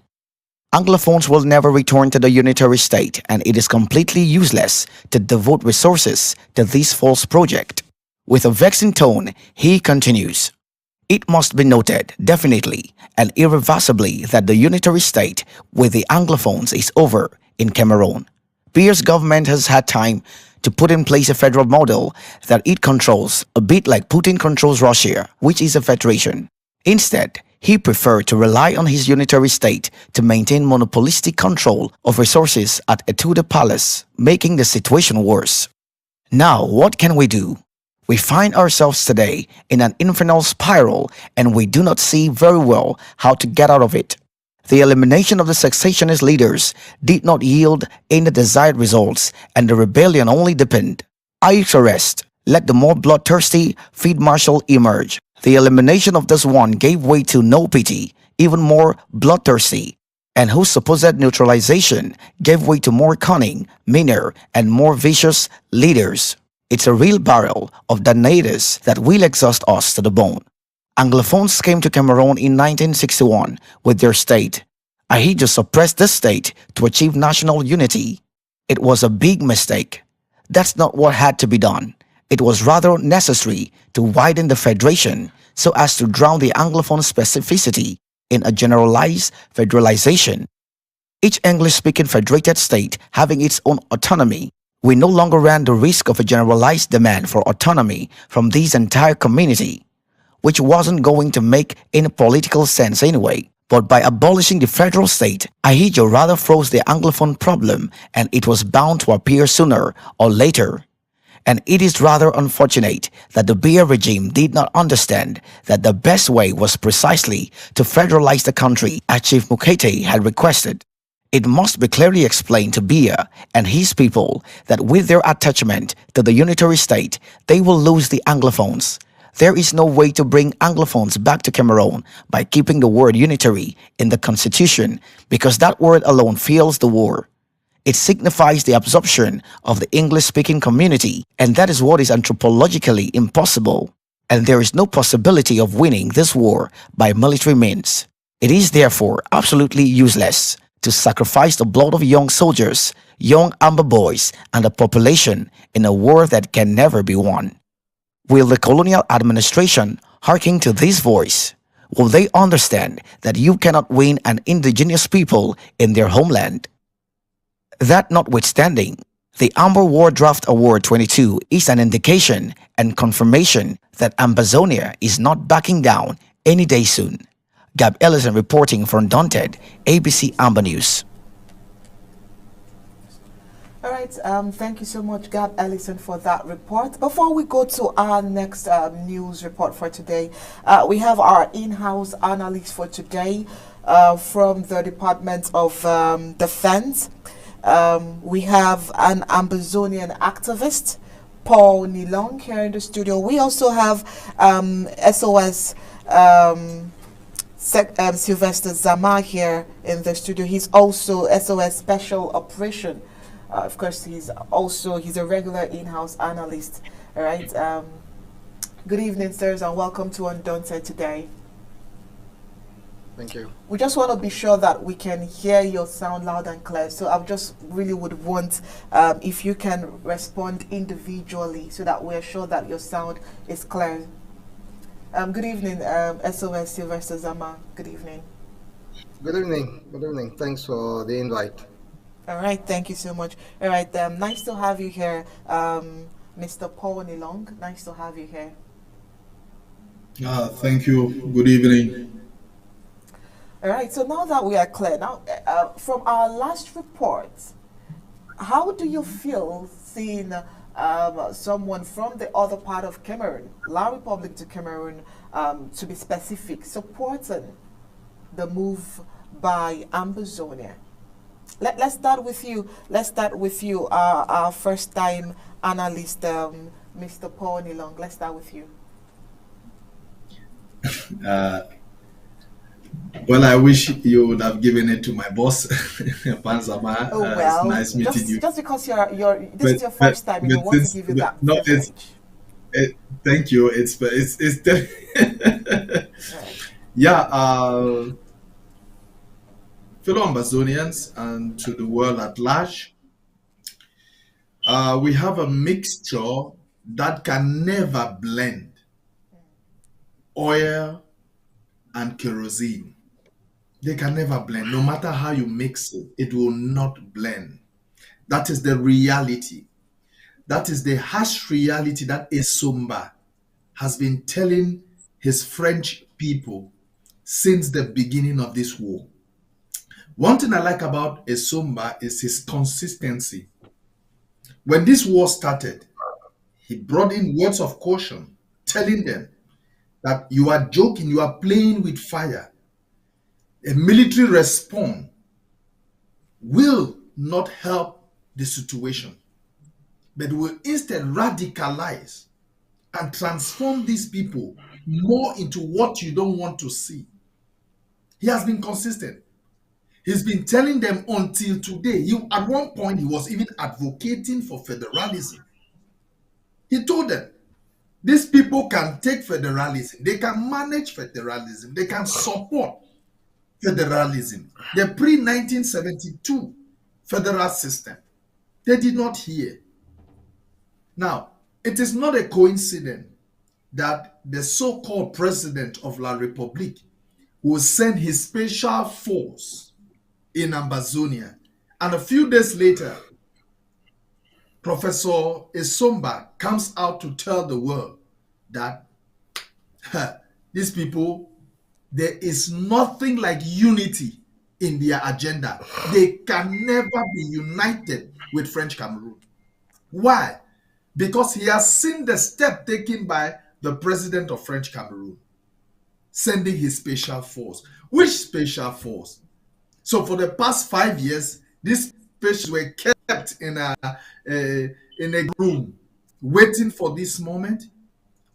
Anglophones will never return to the unitary state, and it is completely useless to devote resources to this false project. With a vexing tone, he continues, "It must be noted definitely and irreversibly that the unitary state with the Anglophones is over in Cameroon. Pierre's government has had time to put in place a federal model that it controls, a bit like Putin controls Russia, which is a federation. Instead, he preferred to rely on his unitary state to maintain monopolistic control of resources at Etude Palace, making the situation worse. Now, what can we do? We find ourselves today in an infernal spiral, and we do not see very well how to get out of it. The elimination of the secessionist leaders did not yield any desired results, and the rebellion only deepened. At arrest, let the more bloodthirsty Field Marshal emerge. The elimination of this one gave way to no pity, even more bloodthirsty, and whose supposed neutralization gave way to more cunning, meaner, and more vicious leaders. It's a real barrel of detonators that will exhaust us to the bone. Anglophones came to Cameroon in 1961 with their state. Ahidjo suppressed this state to achieve national unity. It was a big mistake. That's not what had to be done. It was rather necessary to widen the federation so as to drown the Anglophone specificity in a generalized federalization. Each English-speaking federated state having its own autonomy, we no longer ran the risk of a generalized demand for autonomy from this entire community, which wasn't going to make any political sense anyway. But by abolishing the federal state, Ahidjo rather froze the Anglophone problem, and it was bound to appear sooner or later. And it is rather unfortunate that the Biya regime did not understand that the best way was precisely to federalize the country as Chief Mukete had requested. It must be clearly explained to Biya and his people that with their attachment to the unitary state, they will lose the Anglophones. There is no way to bring Anglophones back to Cameroon by keeping the word unitary in the constitution, because that word alone fuels the war. It signifies the absorption of the English-speaking community, and that is what is anthropologically impossible. And there is no possibility of winning this war by military means. It is therefore absolutely useless to sacrifice the blood of young soldiers, young Amba boys, and the population in a war that can never be won. Will the colonial administration hearken to this voice? Will they understand that you cannot win an indigenous people in their homeland? That notwithstanding, the Amba War Draft Award 22 is an indication and confirmation that Ambazonia is not backing down any day soon. Gab Ellison reporting for Undaunted, ABC Amba News. All right, thank you so much, Gab Ellison, for that report. Before we go to our next news report for today, we have our in-house analyst for today from the Department of Defense. We have an Ambazonian activist, Paul Nilong, here in the studio. We also have SOS Sylvester Zama here in the studio. He's also SOS Special Operation. Of course, he's a regular in-house analyst. All right. Good evening, sirs, and welcome to Undaunted today. Thank you. We just want to be sure that we can hear your sound loud and clear. So I just really would want if you can respond individually so that we're sure that your sound is clear. Good evening, SOS Sylvester Zama. Good evening. Good evening. Good evening. Thanks for the invite. All right, thank you so much. All right, nice to have you here, Mr. Paul Nilong. Nice to have you here. Thank you. Good evening. All right, so now that we are clear, now from our last report, how do you feel seeing someone from the other part of Cameroon, La Republic to Cameroon, to be specific, supporting the move by Ambazonia? Let's start with you. Let's start with you, our first-time analyst, Mr. Paul Nilong. Let's start with you. Well, I wish you would have given it to my boss, Panzama. Oh well, it's nice meeting you. Just because this is your first time, you want to give you that. No, thank you. It's yeah. Fellow Ambazonians and to the world at large, we have a mixture that can never blend oil and kerosene. They can never blend. No matter how you mix it, it will not blend. That is the reality. That is the harsh reality that Esomba has been telling his French people since the beginning of this war. One thing I like about Esomba is his consistency. When this war started, he brought in words of caution, telling them that you are joking, you are playing with fire. A military response will not help the situation, but will instead radicalize and transform these people more into what you don't want to see. He has been consistent. He's been telling them until today. At one point, he was even advocating for federalism. He told them, these people can take federalism, they can manage federalism, they can support federalism. The pre 1972 federal system, they did not hear. Now, it is not a coincidence that the so called president of La Republique will send his special force in Ambazonia. And a few days later, Professor Esomba comes out to tell the world that these people, there is nothing like unity in their agenda. They can never be united with French Cameroon. Why? Because he has seen the step taken by the president of French Cameroon, sending his special force. Which special force? So for the past 5 years, these patients were kept in a room, waiting for this moment,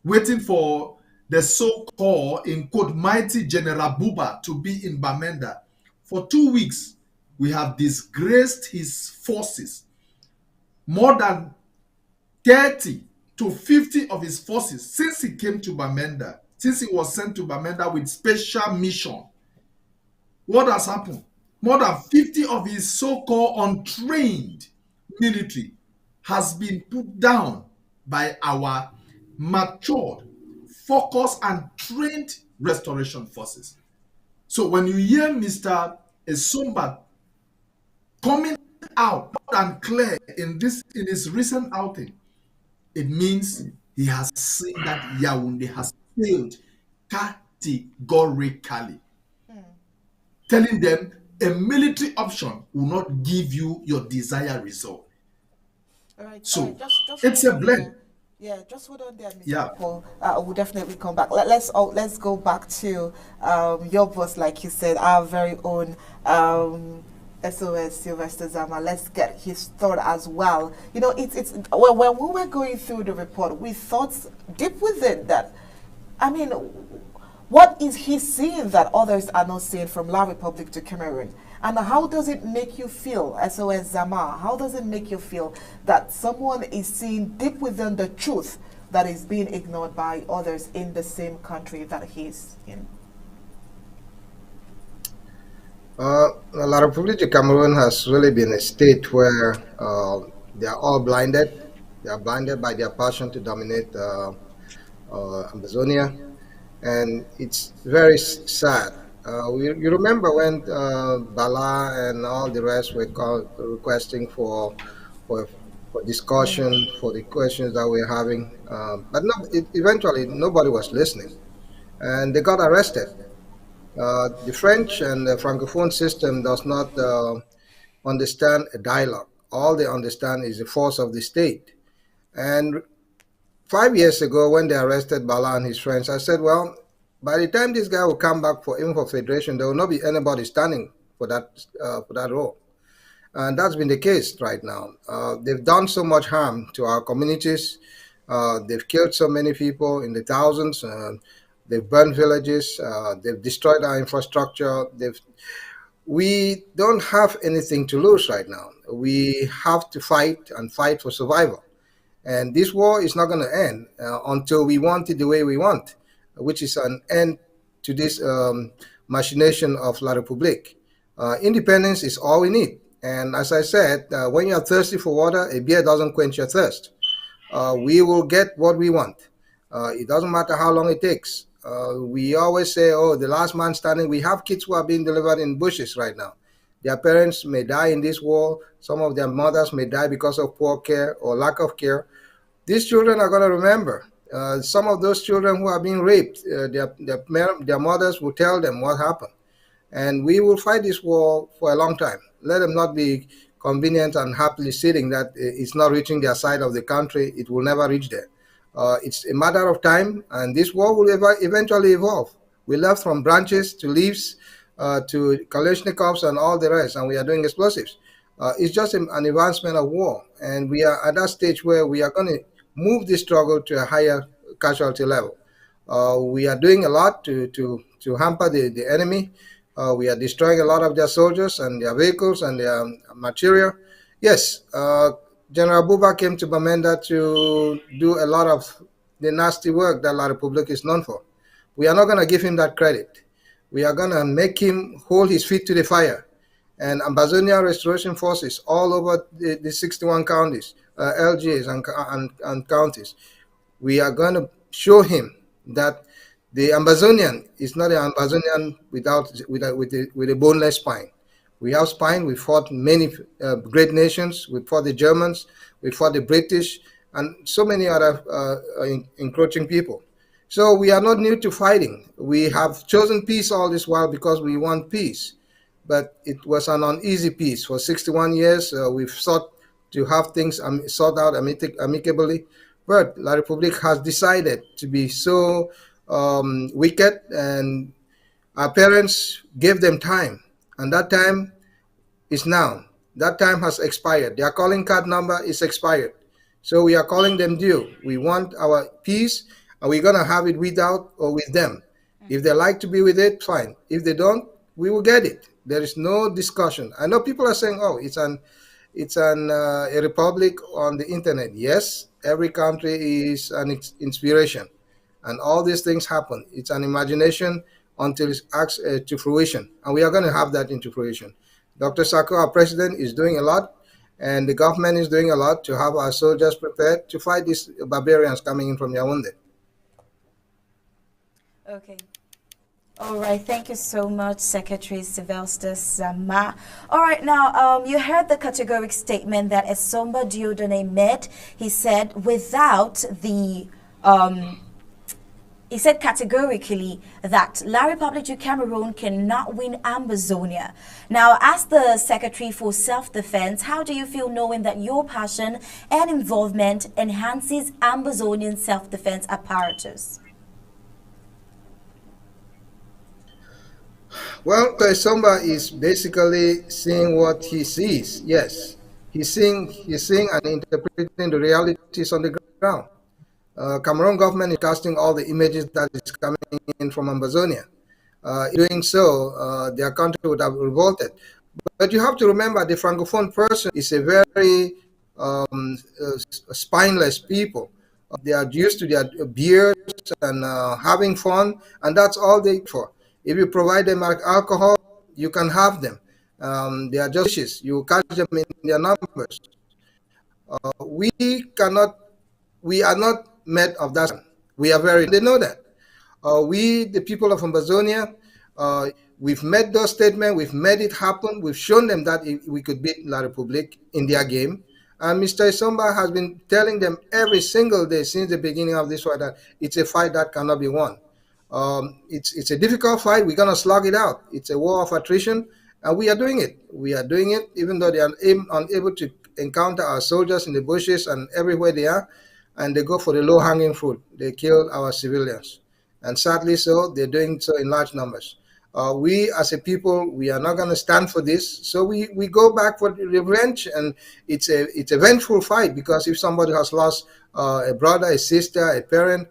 waiting for the so-called, in quote, mighty General Buba to be in Bamenda. For 2 weeks, we have disgraced his forces. More than 30 to 50 of his forces, since he came to Bamenda, since he was sent to Bamenda with special mission, what has happened? More than 50 of his so-called untrained military has been put down by our matured, focused, and trained restoration forces. So when you hear Mr. Esomba coming out loud and clear in his recent outing, it means he has seen that Yaoundé has failed categorically, telling them a military option will not give you your desired result. All right. So Just it's hold a on blend. there. Yeah, just hold on there, Mr. Yeah. Paul. We'll definitely come back. Let's go back to your boss, like you said, our very own SOS Sylvester Zama. Let's get his thought as well. You know, it's when we were going through the report, we thought deep within that. I mean, what is he seeing that others are not seeing from La Republic to Cameroon? And how does it make you feel, SOS Zama? How does it make you feel that someone is seeing deep within the truth that is being ignored by others in the same country that he's in? La Republic of Cameroon has really been a state where they are all blinded. They are blinded by their passion to dominate Amazonia, and it's very sad. You remember when Bala and all the rest were requesting for for discussion, for the questions that we're having, but no, eventually nobody was listening, and they got arrested. The French and the Francophone system does not understand a dialogue. All they understand is the force of the state. And 5 years ago, when they arrested Bala and his friends, I said, well, by the time this guy will come back for even for federation, there will not be anybody standing for that role. And that's been the case right now. They've done so much harm to our communities. They've killed so many people in the thousands. They've burned villages. They've destroyed our infrastructure. We don't have anything to lose right now. We have to fight and fight for survival. And this war is not going to end until we want it the way we want, which is an end to this machination of La Republique. Independence is all we need. And as I said, when you're thirsty for water, a beer doesn't quench your thirst. We will get what we want. It doesn't matter how long it takes. We always say, oh, the last man standing. We have kids who are being delivered in bushes right now. Their parents may die in this war. Some of their mothers may die because of poor care or lack of care. These children are going to remember. Some of those children who are being raped, their mothers will tell them what happened. And we will fight this war for a long time. Let them not be convenient and happily sitting that it's not reaching their side of the country. It will never reach there. It's a matter of time, and this war will eventually evolve. We left from branches to leaves to Kalashnikovs and all the rest, and we are doing explosives. It's just an advancement of war, and we are at that stage where we are going to move this struggle to a higher casualty level. We are doing a lot to hamper the enemy. We are destroying a lot of their soldiers and their vehicles and their material. Yes, General Buba came to Bamenda to do a lot of the nasty work that La Republic is known for. We are not going to give him that credit. We are going to make him hold his feet to the fire. And Ambazonia Restoration Forces all over the 61 counties, LGAs and counties, we are going to show him that the Ambazonian is not an Ambazonian with a boneless spine. We have spine. We fought many great nations. We fought the Germans. We fought the British and so many other encroaching people. So we are not new to fighting. We have chosen peace all this while because we want peace. But it was an uneasy peace. For 61 years, we've sought to have things sought out amicably. But La Republique has decided to be so wicked, and our parents gave them time. And that time is now. That time has expired. Their calling card number is expired. So we are calling them due. We want our peace, and we're going to have it without or with them. If they like to be with it, fine. If they don't, we will get it. There is no discussion. I know people are saying, "Oh, it's a republic on the internet." Yes, every country is an inspiration, and all these things happen. It's an imagination until it's acts to fruition, and we are going to have that into fruition. Dr. Sako, our president, is doing a lot, and the government is doing a lot to have our soldiers prepared to fight these barbarians coming in from Yaoundé. Okay. All right, thank you so much, Secretary Sylvester Sama. All right, now, you heard the categoric statement that Esomba Diodone made. He said he said categorically that La Republic du Cameroon cannot win Ambazonia. Now, as the Secretary for Self-Defense, how do you feel knowing that your passion and involvement enhances Ambazonian self-defense apparatus? Well, Somba is basically seeing what he sees. Yes, he's seeing and interpreting the realities on the ground. Cameroon government is casting all the images that is coming in from Amazonia. Doing so, their country would have revolted. But you have to remember, the Francophone person is a very spineless people. They are used to their beers and having fun, and that's all they eat for. If you provide them alcohol, you can have them. They are just vicious. You catch them in their numbers. We cannot. We are not made of that. We are very. They know that. We, the people of Amazonia, we've made those statements. We've made it happen. We've shown them that we could beat La Republique in their game. And Mr. Isomba has been telling them every single day since the beginning of this fight that it's a fight that cannot be won. It's a difficult fight. We're gonna slug it out. It's a war of attrition, and we are doing it. We are doing it, even though they are unable to encounter our soldiers in the bushes and everywhere they are, and they go for the low-hanging fruit. They kill our civilians, and sadly, so they're doing so in large numbers. We, as a people, we are not going to stand for this. So we go back for revenge, and it's a vengeful fight, because if somebody has lost a brother, a sister, a parent,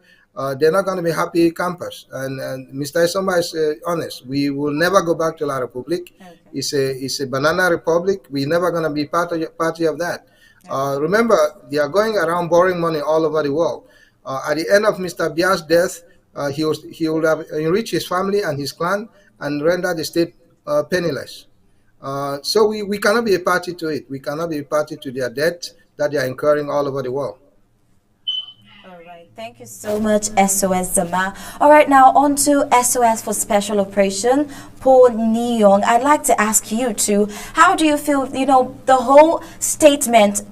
they're not going to be happy campers. And Mr. Isomba is honest. We will never go back to La Republique. Okay. It's a banana republic. We're never going to be party of that. Okay. Remember, they are going around borrowing money all over the world. At the end of Mr. Bia's death, he would have enriched his family and his clan and render the state penniless. So we cannot be a party to it. We cannot be a party to their debt that they are incurring all over the world. Thank you so much, SOS Zama. All right, now on to SOS for Special Operation, Paul Nyong. I'd like to ask you too, how do you feel, the whole statement,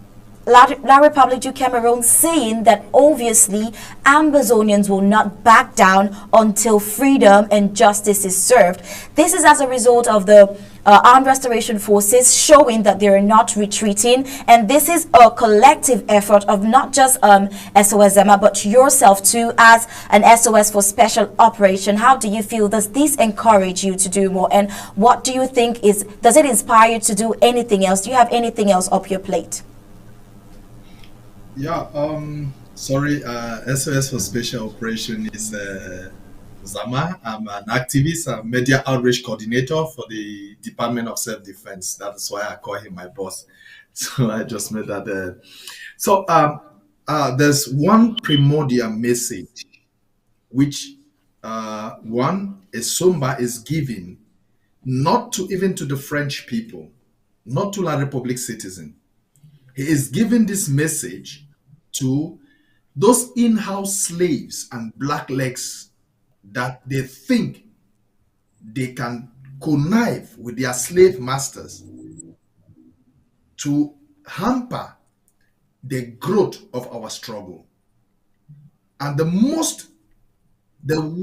La Republic du Cameroon saying that obviously Ambazonians will not back down until freedom and justice is served. This is as a result of the Armed Restoration Forces showing that they are not retreating, and this is a collective effort of not just SOS Zama but yourself too as an SOS for Special Operation. How do you feel? Does this encourage you to do more, and what do you think does it inspire you to do anything else? Do you have anything else up your plate? Yeah, SOS for Special Operation is Zama. I'm an activist, a media outreach coordinator for the Department of Self-Defense. That is why I call him my boss. So I just made that. There's one primordial message which one Esomba is giving, not to even to the French people, not to La Republique citizen. He is giving this message to those in-house slaves and blacklegs that they think they can connive with their slave masters to hamper the growth of our struggle. And the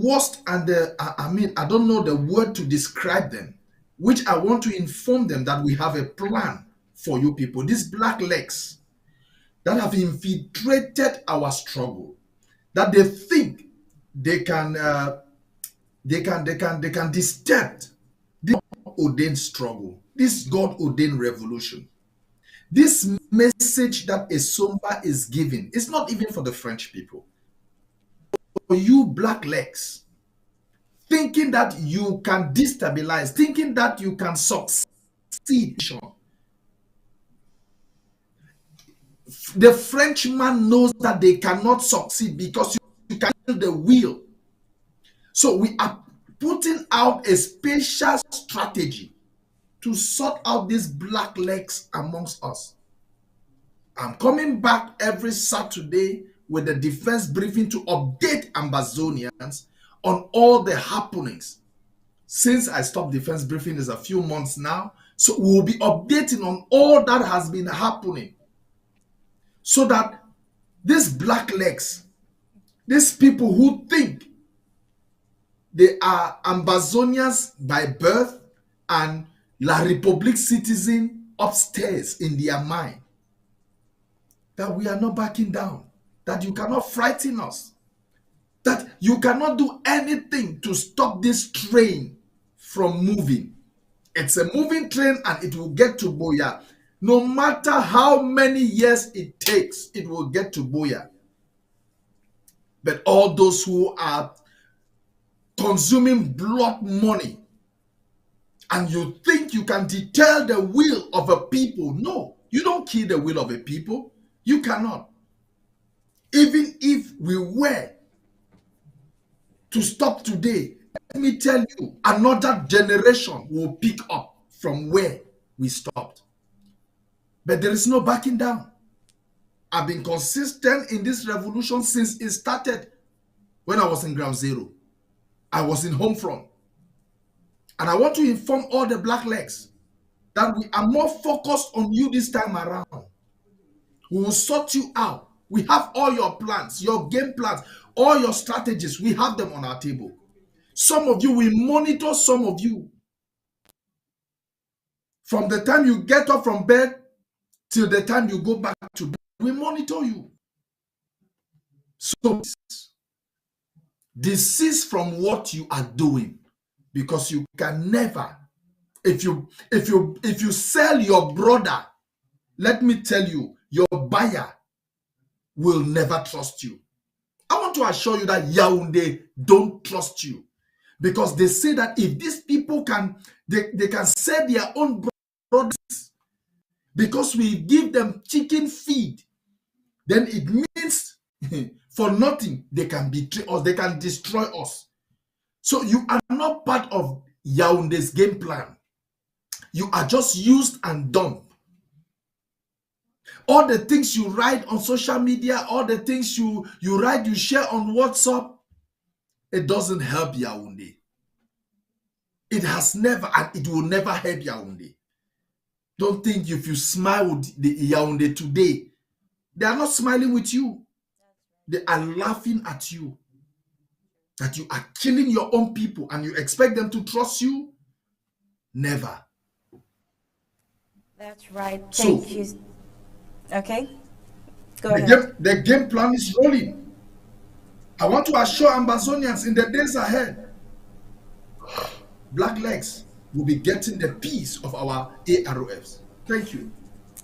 worst, and I don't know the word to describe them, which I want to inform them that we have a plan for you people. These blacklegs that have infiltrated our struggle, that they think they can disturb this ordained struggle, this God ordained revolution. This message that Esomba is giving is not even for the French people. For you blacklegs, thinking that you can destabilize, thinking that you can succeed. The Frenchman knows that they cannot succeed because you can kill the will. So we are putting out a special strategy to sort out these blacklegs amongst us. I'm coming back every Saturday with the defense briefing to update Ambazonians on all the happenings. Since I stopped defense briefing is a few months now, so we'll be updating on all that has been happening, so that these blacklegs, these people who think they are Ambazonians by birth and La Republique citizen upstairs in their mind, that we are not backing down, that you cannot frighten us, that you cannot do anything to stop this train from moving. It's a moving train and it will get to Boya. No matter how many years it takes, it will get to Boya. But all those who are consuming blood money and you think you can deter the will of a people, no, you don't kill the will of a people. You cannot. Even if we were to stop today, let me tell you, another generation will pick up from where we stopped. But there is no backing down. I've been consistent in this revolution since it started when I was in Ground Zero. I was in Home Front. And I want to inform all the blacklegs that we are more focused on you this time around. We will sort you out. We have all your plans, your game plans, all your strategies. We have them on our table. Some of you, we monitor some of you. From the time you get up from bed till the time you go back to bed, we monitor you. So desist from what you are doing, because you can never, if you sell your brother, let me tell you, your buyer will never trust you. I want to assure you that Yaoundé don't trust you, because they say that if these people can, they can sell their own brothers because we give them chicken feed, then it means for nothing they can betray us, they can destroy us. So you are not part of Yaoundé's game plan. You are just used and done. All the things you write on social media, all the things you write, you share on WhatsApp, it doesn't help Yaoundé. It has never, and it will never help Yaoundé. Don't think if you smile with the Yaoundé today, they are not smiling with you. They are laughing at you. That you are killing your own people and you expect them to trust you? Never. That's right. Thank you. Okay. Go ahead. The game plan is rolling. I want to assure Ambazonians in the days ahead, blacklegs will be getting the piece of our AROFs. Thank you.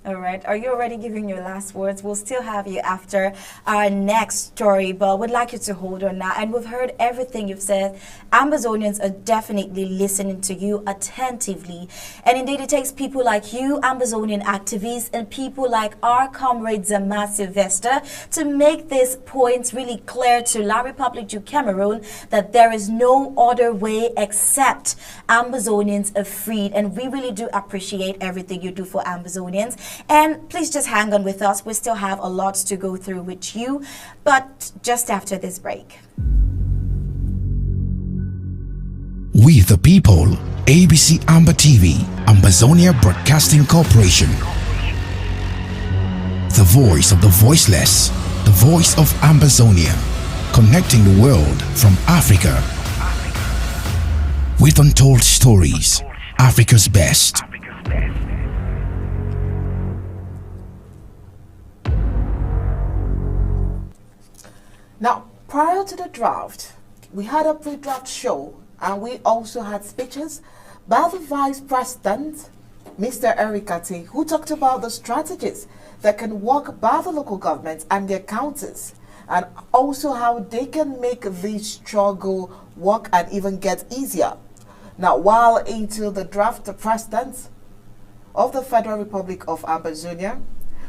All right. Are you already giving your last words? We'll still have you after our next story, but we'd like you to hold on now. And we've heard everything you've said. Ambazonians are definitely listening to you attentively. And indeed, it takes people like you, Ambazonian activists, and people like our comrade Zama Sylvester to make these points really clear to La Republic du Cameroon that there is no other way except Ambazonians are freed. And we really do appreciate everything you do for Ambazonians. And please just hang on with us. We still have a lot to go through with you, but just after this break. We the people, ABC Amba TV, Ambazonia Broadcasting Corporation. The voice of the voiceless, the voice of Ambazonia, connecting the world from Africa. With untold stories, Africa's best. Now, prior to the draft, we had a pre-draft show, and we also had speeches by the Vice President, Mr. Erikati, who talked about the strategies that can work by the local governments and their counties, and also how they can make this struggle work and even get easier. Now, while into the draft, the President of the Federal Republic of Ambazonia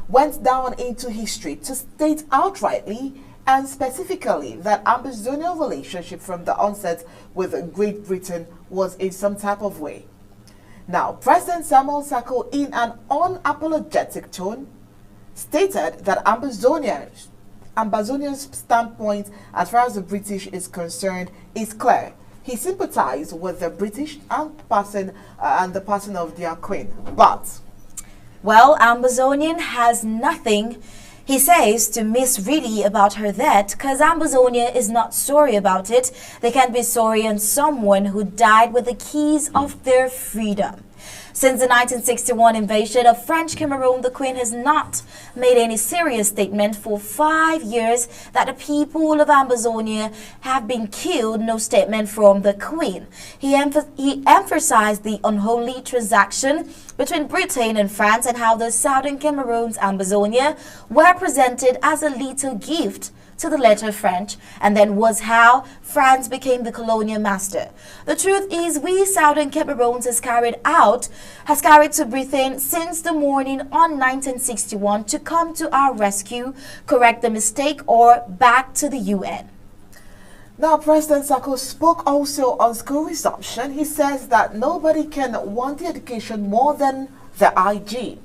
went down into history to state outrightly and specifically that Ambazonian relationship from the onset with Great Britain was in some type of way. Now, President Samuel Sako, in an unapologetic tone, stated that Ambazonia's standpoint as far as the British is concerned is clear. He sympathized with the British and the person of their queen, but well, Ambazonian has nothing, he says, to Miss Reedy about her death, because Ambazonia is not sorry about it. They can be sorry on someone who died with the keys of their freedom. Since the 1961 invasion of French Cameroon, the Queen has not made any serious statement for 5 years that the people of Ambazonia have been killed. No statement from the Queen. He emphasized the unholy transaction between Britain and France and how the southern Cameroons, Ambazonia, were presented as a little gift to the later French, and then was how France became the colonial master. The truth is, we southern Cameroons has carried to Britain since the morning on 1961 to come to our rescue, correct the mistake, or back to the UN. Now, President Sako spoke also on school resumption. He says that nobody can want the education more than the IG.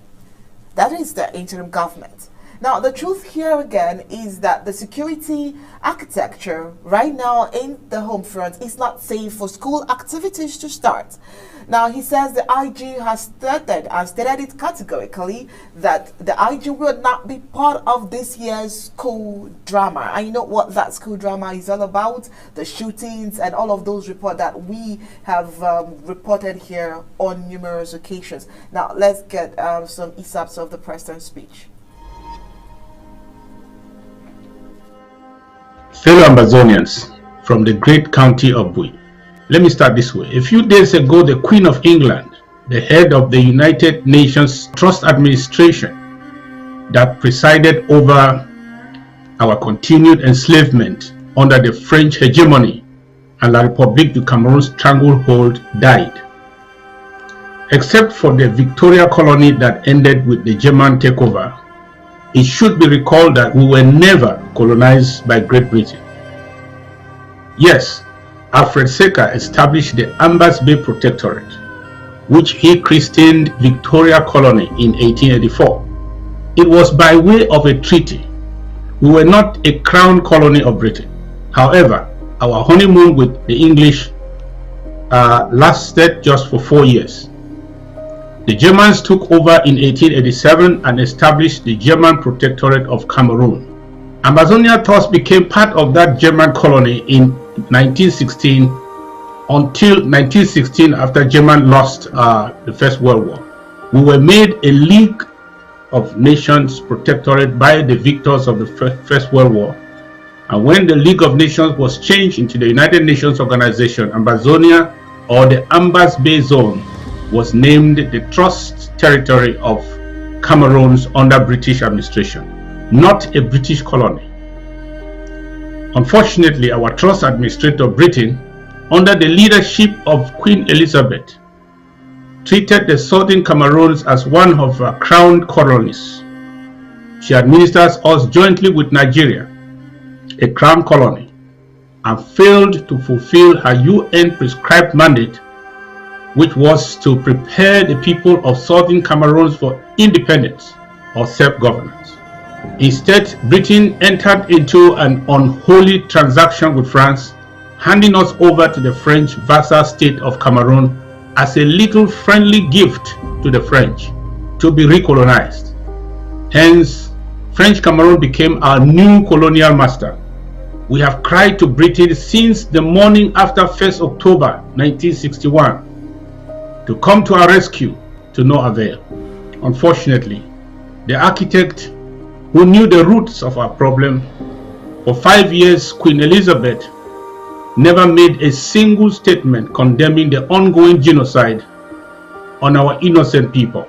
That is the interim government. Now, the truth here again is that the security architecture right now in the home front is not safe for school activities to start. Now, he says the IG has stated it categorically that the IG will not be part of this year's school drama. I know what that school drama is all about, the shootings and all of those reports that we have reported here on numerous occasions. Now, let's get some excerpts of the President's speech. Fellow Ambazonians from the great county of Bui, let me start this way. A few days ago, the Queen of England, the head of the United Nations Trust Administration that presided over our continued enslavement under the French hegemony and La République du Cameroon's stranglehold, died. Except for the Victoria colony that ended with the German takeover, it should be recalled that we were never colonized by Great Britain. Yes, Alfred Secker established the Ambas Bay Protectorate, which he christened Victoria Colony in 1884. It was by way of a treaty. We were not a crown colony of Britain. However, our honeymoon with the English lasted just for 4 years. The Germans took over in 1887 and established the German Protectorate of Cameroon. Ambazonia thus became part of that German colony in 1916 until 1916, after Germany lost the First World War. We were made a League of Nations Protectorate by the victors of the First World War. And when the League of Nations was changed into the United Nations Organization, Ambazonia, or the Ambas Bay Zone, was named the Trust Territory of Cameroons under British administration, not a British colony. Unfortunately, our trust administrator, Britain, under the leadership of Queen Elizabeth, treated the southern Cameroons as one of her crown colonies. She administers us jointly with Nigeria, a crown colony, and failed to fulfill her UN prescribed mandate, which was to prepare the people of southern Cameroons for independence or self-governance. Instead, Britain entered into an unholy transaction with France, handing us over to the French vassal state of Cameroon as a little friendly gift to the French to be recolonized. Hence, French Cameroon became our new colonial master. We have cried to Britain since the morning after 1st October 1961 to come to our rescue, to no avail. Unfortunately, the architect who knew the roots of our problem, for 5 years, Queen Elizabeth, never made a single statement condemning the ongoing genocide on our innocent people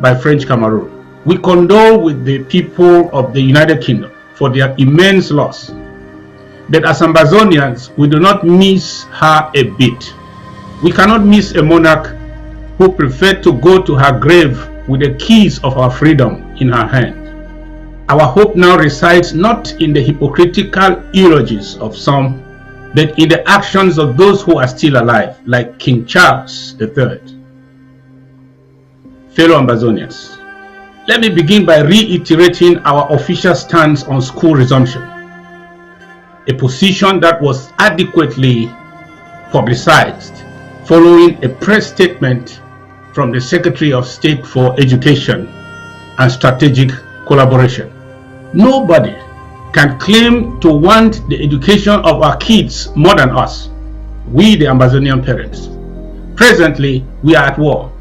by French Cameroon. We condole with the people of the United Kingdom for their immense loss. But as Ambazonians, we do not miss her a bit. We cannot miss a monarch who preferred to go to her grave with the keys of our freedom in her hand. Our hope now resides not in the hypocritical eulogies of some, but in the actions of those who are still alive, like King Charles III. Fellow Ambazonians, let me begin by reiterating our official stance on school resumption, a position that was adequately publicized following a press statement from the Secretary of State for Education and Strategic Collaboration. Nobody can claim to want the education of our kids more than us, we the Ambazonian parents. Presently, we are at war.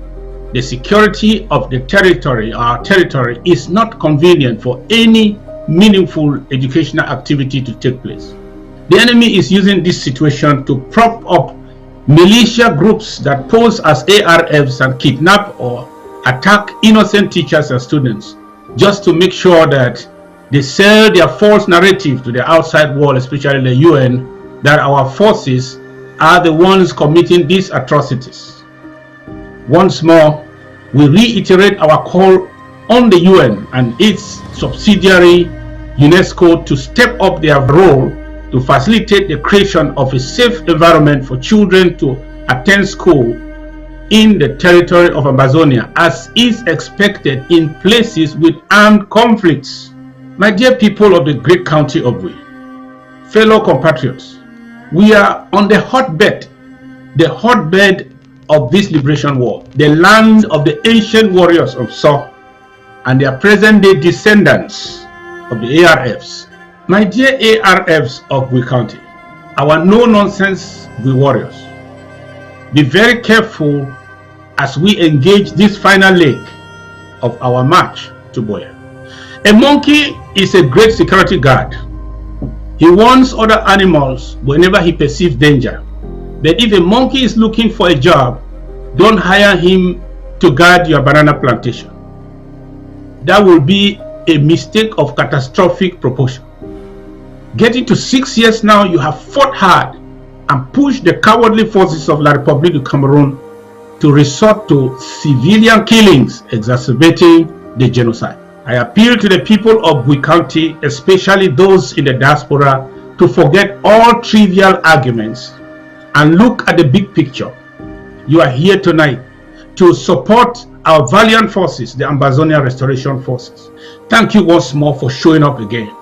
The security of the territory, our territory, is not convenient for any meaningful educational activity to take place. The enemy is using this situation to prop up militia groups that pose as ARFs and kidnap or attack innocent teachers and students, just to make sure that they sell their false narrative to the outside world, especially the UN, that our forces are the ones committing these atrocities. Once more, we reiterate our call on the UN and its subsidiary UNESCO to step up their role to facilitate the creation of a safe environment for children to attend school in the territory of Ambazonia, as is expected in places with armed conflicts. My dear people of the great county of Bui, fellow compatriots, we are on the hotbed of this liberation war, the land of the ancient warriors of So and their present-day descendants of the ARFs. My dear ARFs of Bui County, our no-nonsense Bui warriors, be very careful as we engage this final leg of our march to Boya. A monkey is a great security guard. He warns other animals whenever he perceives danger. But if a monkey is looking for a job, don't hire him to guard your banana plantation. That will be a mistake of catastrophic proportion. Getting to 6 years now, you have fought hard and pushed the cowardly forces of La République du Cameroon to resort to civilian killings, exacerbating the genocide. I appeal to the people of Bui County, especially those in the diaspora, to forget all trivial arguments and look at the big picture. You are here tonight to support our valiant forces, the Ambazonia Restoration Forces. Thank you once more for showing up again.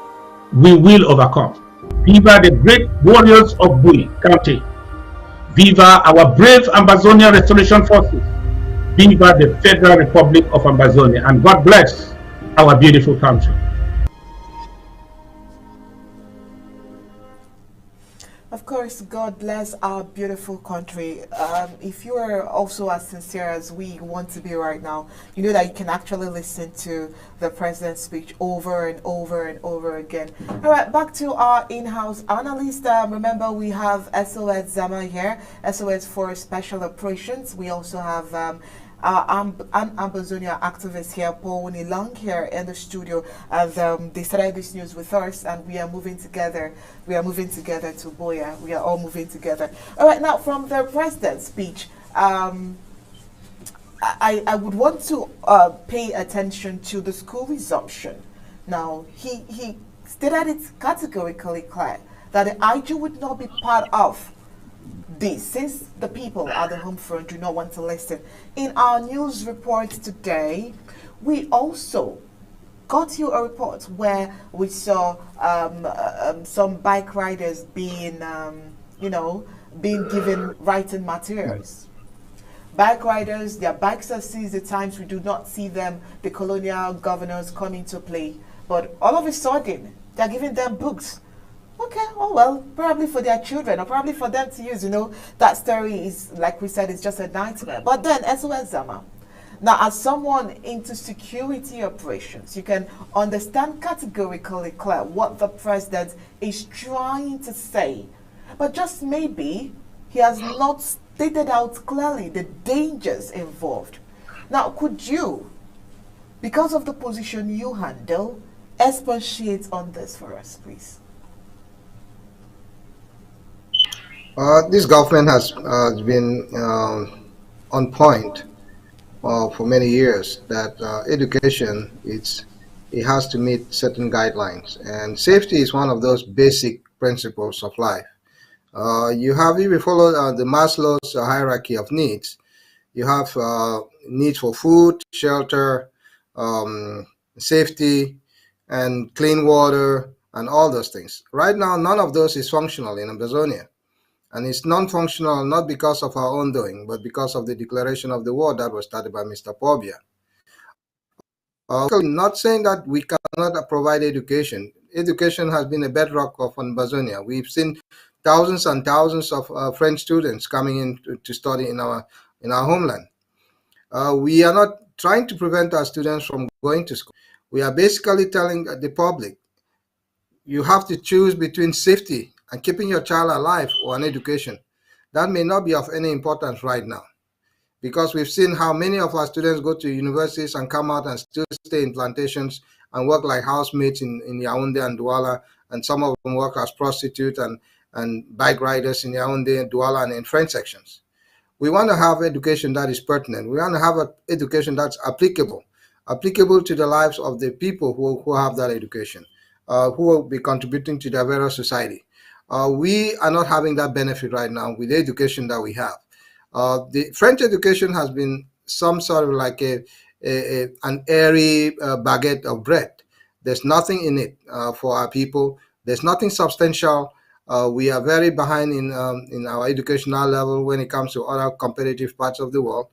We will overcome. Viva the great warriors of Bui County. Viva our brave Ambazonia Restoration Forces. Viva the Federal Republic of Ambazonia. And God bless our beautiful country. Of course, God bless our beautiful country. If you are also as sincere as we want to be right now, you know that you can actually listen to the president's speech over and over and over again. All right, back to our in-house analyst. Remember, we have SOS Zama here, SOS for Special Operations. We also have Ambazonia activist here, Paul Long here in the studio, as they started this news with us, and we are moving together. We are moving together to Boya. We are all moving together. All right, now from the president's speech, I would want to pay attention to the school resumption. Now, he stated it categorically clear that the IG would not be part of this, since the people at the home front do not want to listen. In our news report today, we also got you a report where we saw some bike riders being, being given writing materials. Bike riders, their bikes are seized at times. We do not see them, the colonial governors, come into play. But all of a sudden, they're giving them books. Okay, oh well, probably for their children or probably for them to use, that story is, like we said, it's just a nightmare. But then, SOS Zama, now as someone into security operations, you can understand categorically clear what the president is trying to say. But just maybe he has not stated out clearly the dangers involved. Now, could you, because of the position you handle, expatiate on this for us, please? This government has been on point for many years that education it has to meet certain guidelines, and safety is one of those basic principles of life. If you follow the Maslow's hierarchy of needs, you have needs for food, shelter, um, safety, and clean water, and all those things. Right now, none of those is functional in Amazonia. And it's non-functional not because of our own doing, but because of the declaration of the war that was started by Mr. Pobia. Not saying that we cannot provide education. Education has been a bedrock of Amazonia. We've seen thousands and thousands of French students coming in to study in our homeland. We are not trying to prevent our students from going to school. We are basically telling the public, you have to choose between safety and keeping your child alive or an education. That may not be of any importance right now, because we've seen how many of our students go to universities and come out and still stay in plantations and work like housemates in Yaoundé and Douala, and some of them work as prostitutes and bike riders in Yaoundé, Douala, and in French sections. We want to have education that is pertinent. We want to have an education that's applicable to the lives of the people who have that education, who will be contributing to the various society. We are not having that benefit right now with the education that we have. The French education has been some sort of like an airy baguette of bread. There's nothing in it for our people. There's nothing substantial. We are very behind in our educational level when it comes to other competitive parts of the world.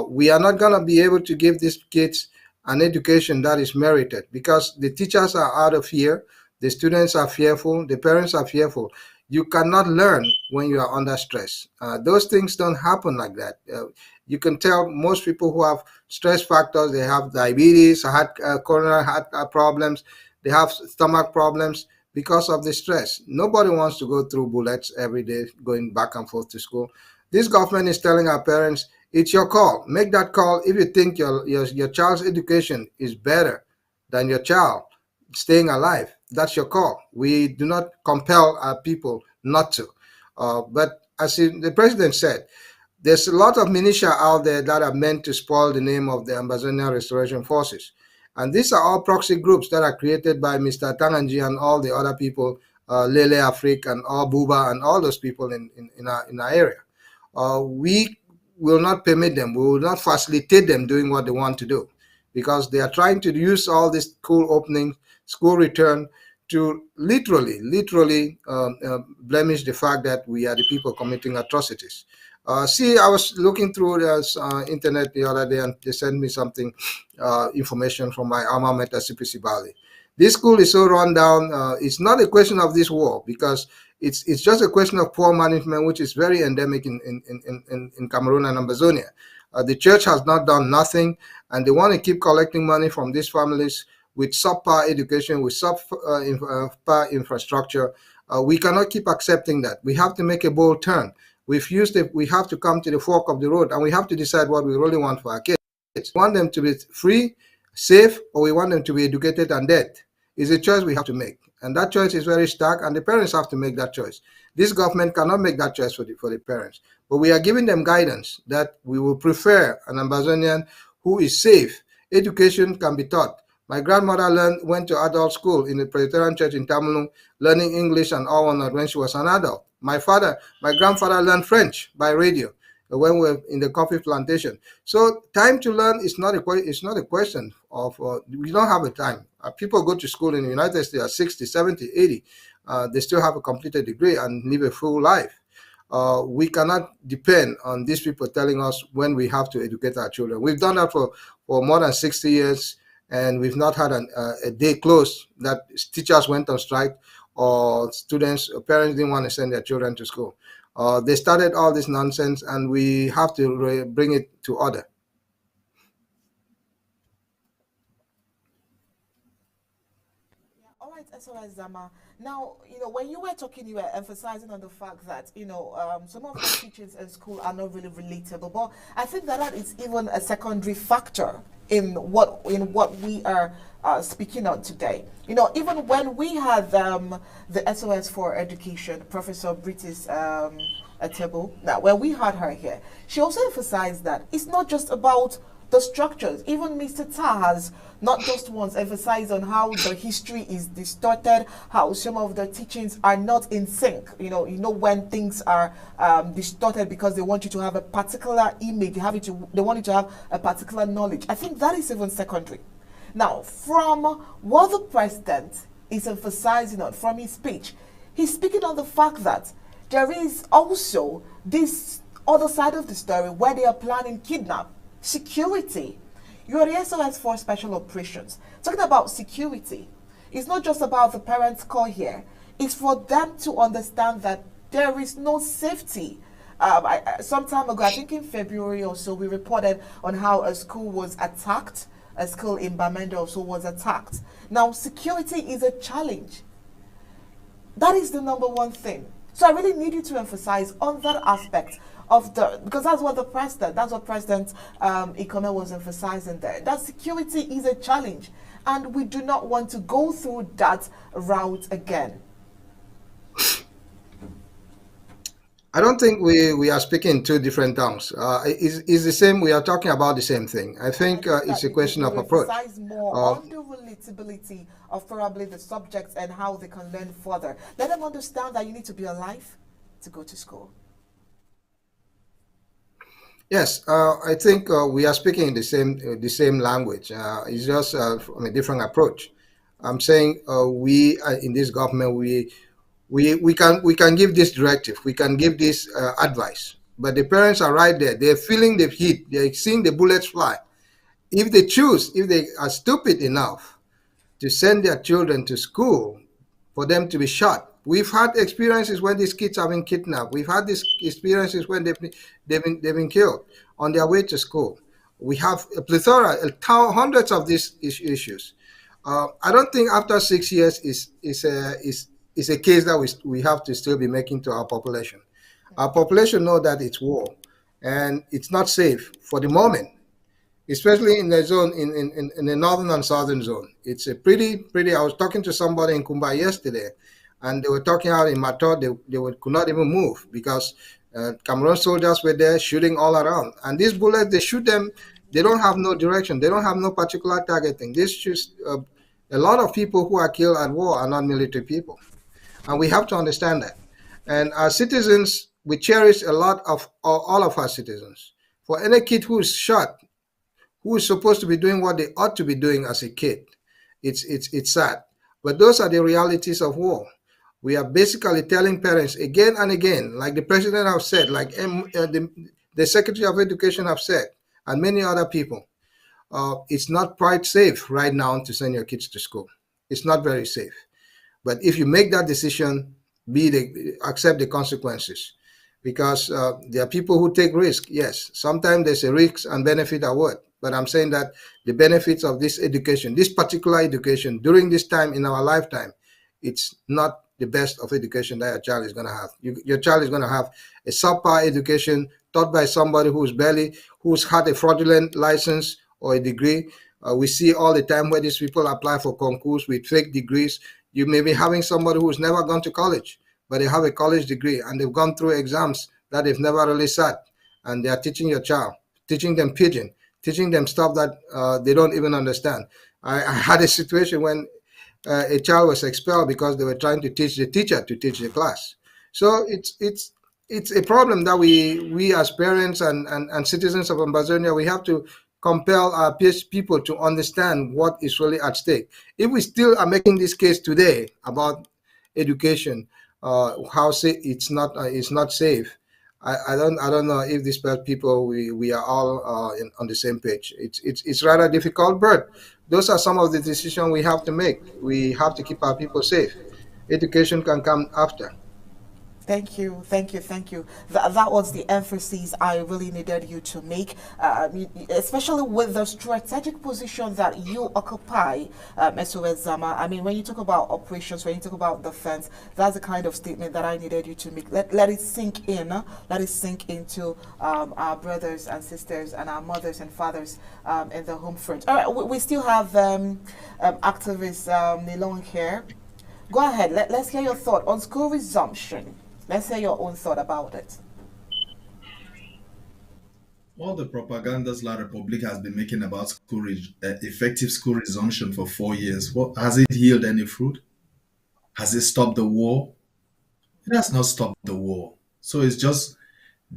We are not going to be able to give these kids an education that is merited, because the teachers are out of fear, the students are fearful, the parents are fearful. You cannot learn when you are under stress. Those things don't happen like that. You can tell most people who have stress factors, they have diabetes, coronary heart problems, they have stomach problems because of the stress. Nobody wants to go through bullets every day going back and forth to school. This government is telling our parents, it's your call. Make that call if you think your child's education is better than your child staying alive. That's your call. We do not compel our people not to. But as the president said, there's a lot of militia out there that are meant to spoil the name of the Ambazonian Restoration Forces. And these are all proxy groups that are created by Mr. Tanganji and all the other people, Lele Afrik and all Buba and all those people in our area. We will not permit them. We will not facilitate them doing what they want to do, because they are trying to use all this school opening, school return to literally blemish the fact that we are the people committing atrocities. I was looking through the internet the other day, and they sent me something, information from my alma mater, CPC Bali. This school is so run down. It's not a question of this war, because it's just a question of poor management, which is very endemic in Cameroon and Amazonia. The church has not done nothing, and they want to keep collecting money from these families with subpar education, with subpar infrastructure. We cannot keep accepting that. We have to make a bold turn. We have to come to the fork of the road, and we have to decide what we really want for our kids. We want them to be free, safe, or we want them to be educated and dead. It's a choice we have to make. And that choice is very stark, and the parents have to make that choice. This government cannot make that choice for the parents. But we are giving them guidance that we will prefer an Ambazonian who is safe. Education can be taught. My grandmother went to adult school in the Presbyterian Church in Tamilung, learning English and all that when she was an adult. My grandfather learned French by radio when we were in the coffee plantation. So time to learn is not a question of, we don't have a time. People go to school in the United States at 60, 70, 80. They still have a completed degree and live a full life. We cannot depend on these people telling us when we have to educate our children. We've done that for more than 60 years, and we've not had a day close that teachers went on strike or parents didn't want to send their children to school. They started all this nonsense, and we have to bring it to order. All right, SOS Zama. Now, when you were talking, you were emphasizing on the fact that, some of the teachers in school are not really relatable. But I think that is even a secondary factor in what we are speaking on today. Even when we had the SOS for Education, Professor British Atebo, now when we had her here, she also emphasized that it's not just about the structures. Even Mr. Ta has not just once emphasized on how the history is distorted, how some of the teachings are not in sync. When things are distorted because they want you to have a particular image, they want you to have a particular knowledge. I think that is even secondary. Now, from what the president is emphasizing on from his speech, he's speaking on the fact that there is also this other side of the story where they are planning kidnap. Security. You are the SOS for Special Operations. Talking about security, it's not just about the parents' call here. It's for them to understand that there is no safety. Some time ago, I think in February or so, we reported on how a school was attacked. A school in Bamenda also was attacked. Now, security is a challenge. That is the number one thing. So I really need you to emphasize on that aspect because that's what President Ikome was emphasizing there. That security is a challenge, and we do not want to go through that route again. I don't think we are speaking two different tongues. It's the same. We are talking about the same thing. I think it's a question of approach. Emphasize more on the relatability of probably the subjects and how they can learn further. Let them understand that you need to be alive to go to school. Yes, I think we are speaking the same language. It's just from a different approach. I'm saying we in this government we can give this directive, we can give this advice, but the parents are right there. They're feeling the heat. They're seeing the bullets fly. If they are stupid enough to send their children to school for them to be shot. We've had experiences when these kids have been kidnapped. We've had these experiences when they've been killed on their way to school. We have a plethora, hundreds of these issues. I don't think after 6 years is a case that we have to still be making to our population. Our population know that it's war, and it's not safe for the moment, especially in the zone, in the northern and southern zone. It's a pretty. I was talking to somebody in Kumba yesterday, and they were talking out in Mato. They could not even move because Cameroon soldiers were there shooting all around. And these bullets, they shoot them. They don't have no direction. They don't have no particular targeting. A lot of people who are killed at war are not military people, and we have to understand that. And our citizens, we cherish a lot of all of our citizens. For any kid who is shot, who is supposed to be doing what they ought to be doing as a kid, it's sad. But those are the realities of war. We are basically telling parents again and again, like the president have said, like the Secretary of Education have said, and many other people, it's not quite safe right now to send your kids to school. It's not very safe. But if you make that decision, accept the consequences. Because there are people who take risks. Yes, sometimes there's a risk and benefit award. But I'm saying that the benefits of this education, this particular education, during this time in our lifetime, it's not the best of education that your child is going to have. Your child is going to have a subpar education taught by somebody who's had a fraudulent license or a degree. We see all the time where these people apply for concours with fake degrees. You may be having somebody who's never gone to college, but they have a college degree and they've gone through exams that they've never really sat, and they are teaching your child, teaching them pidgin, teaching them stuff that they don't even understand. I had a situation when a child was expelled because they were trying to teach the teacher to teach the class. So it's a problem that we as parents and citizens of Ambazonia, we have to compel our people to understand what is really at stake. If we still are making this case today about education, how say it's not safe. I don't know if these people we are all on the same page. It's rather difficult, but those are some of the decisions we have to make. We have to keep our people safe. Education can come after. Thank you, thank you, thank you. That was the emphasis I really needed you to make, especially with the strategic position that you occupy, SOS Zama. I mean, when you talk about operations, when you talk about defense, that's the kind of statement that I needed you to make. Let it sink in, let it sink into our brothers and sisters and our mothers and fathers in the home front. All right, we still have activist Nilong here. Go ahead, let's hear your thought on school resumption. Let's hear your own thought about it. All the propagandas La Republic has been making about effective school resumption for 4 years, has it yielded any fruit? Has it stopped the war? It has not stopped the war. So it's just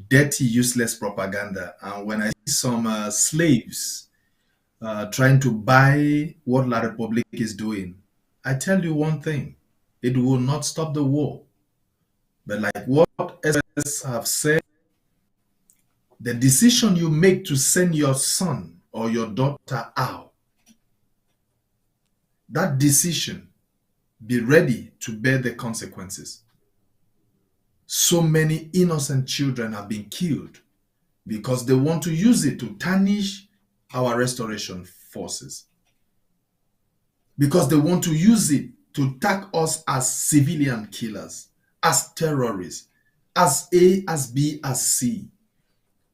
dirty, useless propaganda. And when I see some slaves trying to buy what La Republic is doing, I tell you one thing, it will not stop the war. But like what SS have said, the decision you make to send your son or your daughter out, that decision, be ready to bear the consequences. So many innocent children have been killed because they want to use it to tarnish our restoration forces. Because they want to use it to tag us as civilian killers, as terrorists, as A, as B, as C.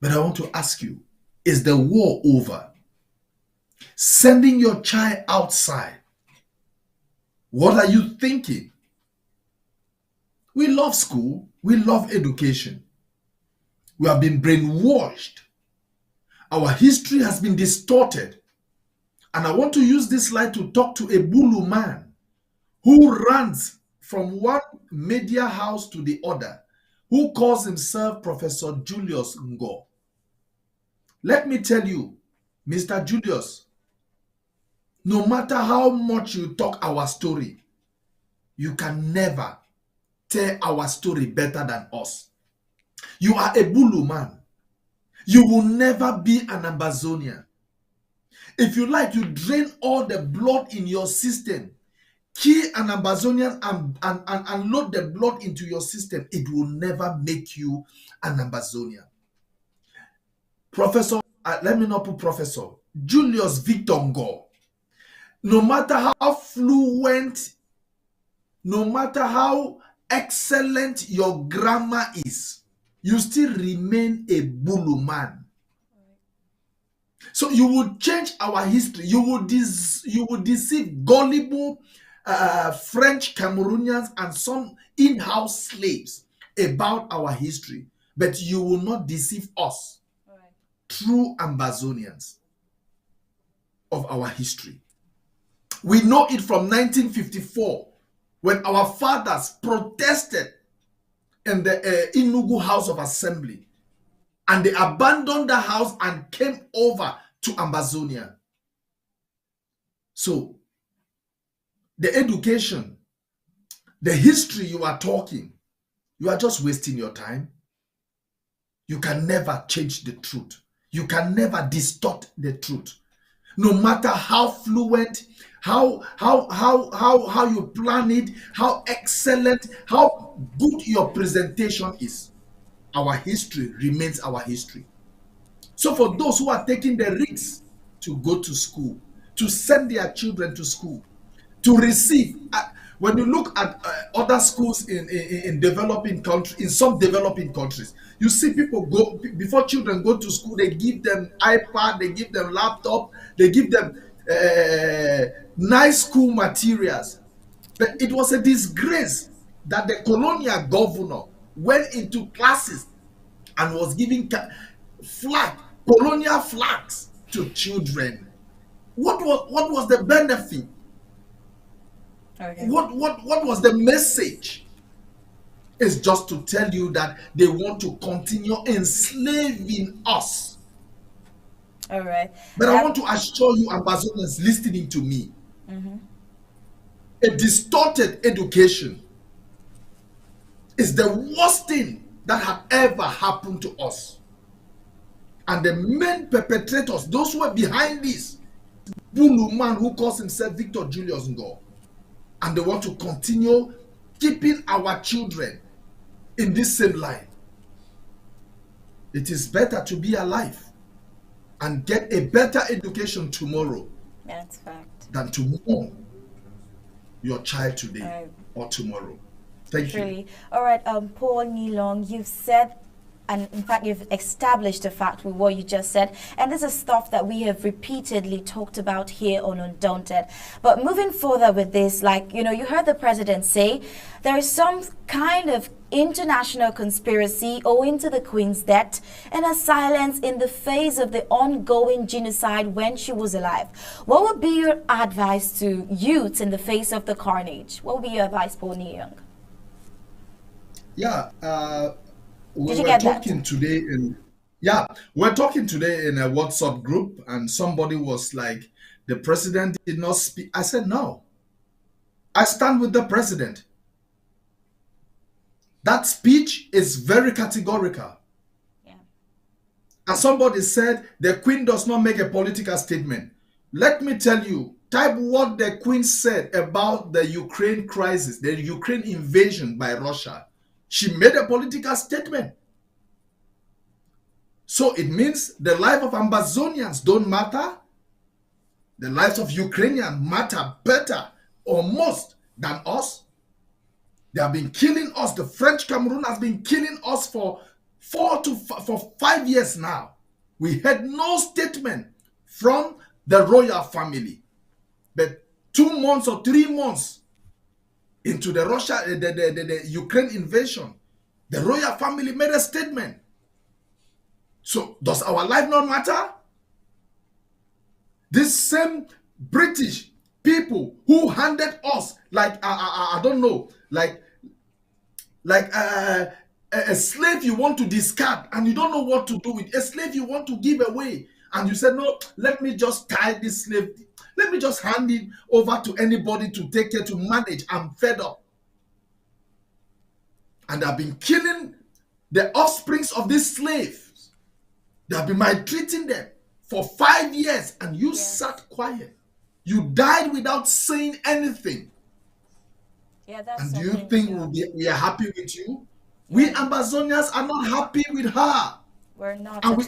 But I want to ask you, is the war over? Sending your child outside, what are you thinking? We love school, we love education. We have been brainwashed. Our history has been distorted. And I want to use this slide to talk to a Bulu man who runs from one media house to the other, who calls himself Professor Julius Ngo. Let me tell you, Mr. Julius, no matter how much you talk our story, you can never tell our story better than us. You are a Bulu man. You will never be an Ambazonian. If you like, you drain all the blood in your system, kill an Ambazonian and load the blood into your system. It will never make you an Ambazonian. Professor, let me not put Professor, Julius Victor Ngo, no matter how fluent, no matter how excellent your grammar is, you still remain a Bulu man. So you will change our history. You will deceive gullible French Cameroonians and some in-house slaves about our history. But you will not deceive us, true Ambazonians of our history. We know it from 1954 when our fathers protested in the Inugu House of Assembly, and they abandoned the house and came over to Ambazonia. So, the education, the history you are talking, you are just wasting your time. You can never change the truth. You can never distort the truth. No matter how fluent, how you plan it, how excellent, how good your presentation is, our history remains our history. So for those who are taking the risks to go to school, to send their children to school, to receive, When you look at other schools in developing countries, in some developing countries, you see people go before children go to school. They give them iPad, they give them laptop, they give them nice school materials. But it was a disgrace that the colonial governor went into classes and was giving colonial flags to children. What was the benefit? Okay. What was the message? It's just to tell you that they want to continue enslaving us. All right. But I want to assure you, ambassadors listening to me, a distorted education is the worst thing that had ever happened to us. And the main perpetrators, those who were behind this, Bulu man who calls himself Victor Julius Ngo, and they want to continue keeping our children in this same line. It is better to be alive and get a better education tomorrow That's fact. than to mourn your child today or tomorrow. Thank you. All right, Paul Nilong, you've said, and in fact you've established the fact with what you just said, and this is stuff that we have repeatedly talked about here on Undaunted. But moving further with this, like, you know, you heard the president say there is some kind of international conspiracy owing to the Queen's death and her silence in the face of the ongoing genocide when she was alive. What would be your advice to youths in the face of the carnage? What would be your advice, Paul Nilong? Yeah, Did you get that? We're talking today in a WhatsApp group, and somebody was like, the president did not speak. I said, no. I stand with the president. That speech is very categorical. Yeah. And somebody said the Queen does not make a political statement. Let me tell you, type what the Queen said about the Ukraine crisis, the Ukraine invasion by Russia. She made a political statement. So it means the life of Ambazonians don't matter. The lives of Ukrainians matter better or most than us. They have been killing us. The French Cameroon has been killing us for 5 years now. We had no statement from the royal family. But 2 months or 3 months into the Ukraine invasion, the royal family made a statement. So does our life not matter? This same British people who handed us like I don't know, like a slave you want to discard and you don't know what to do with, a slave you want to give away, and you said, no, let me just tie this slave, let me just hand it over to anybody to take care, to manage. I'm fed up. And I've been killing the offsprings of these slaves. They have been maltreating them for 5 years, and you sat quiet. You died without saying anything. Yeah, that's and do you think we are happy with you? We Ambazonians are not happy with her. We're not. And we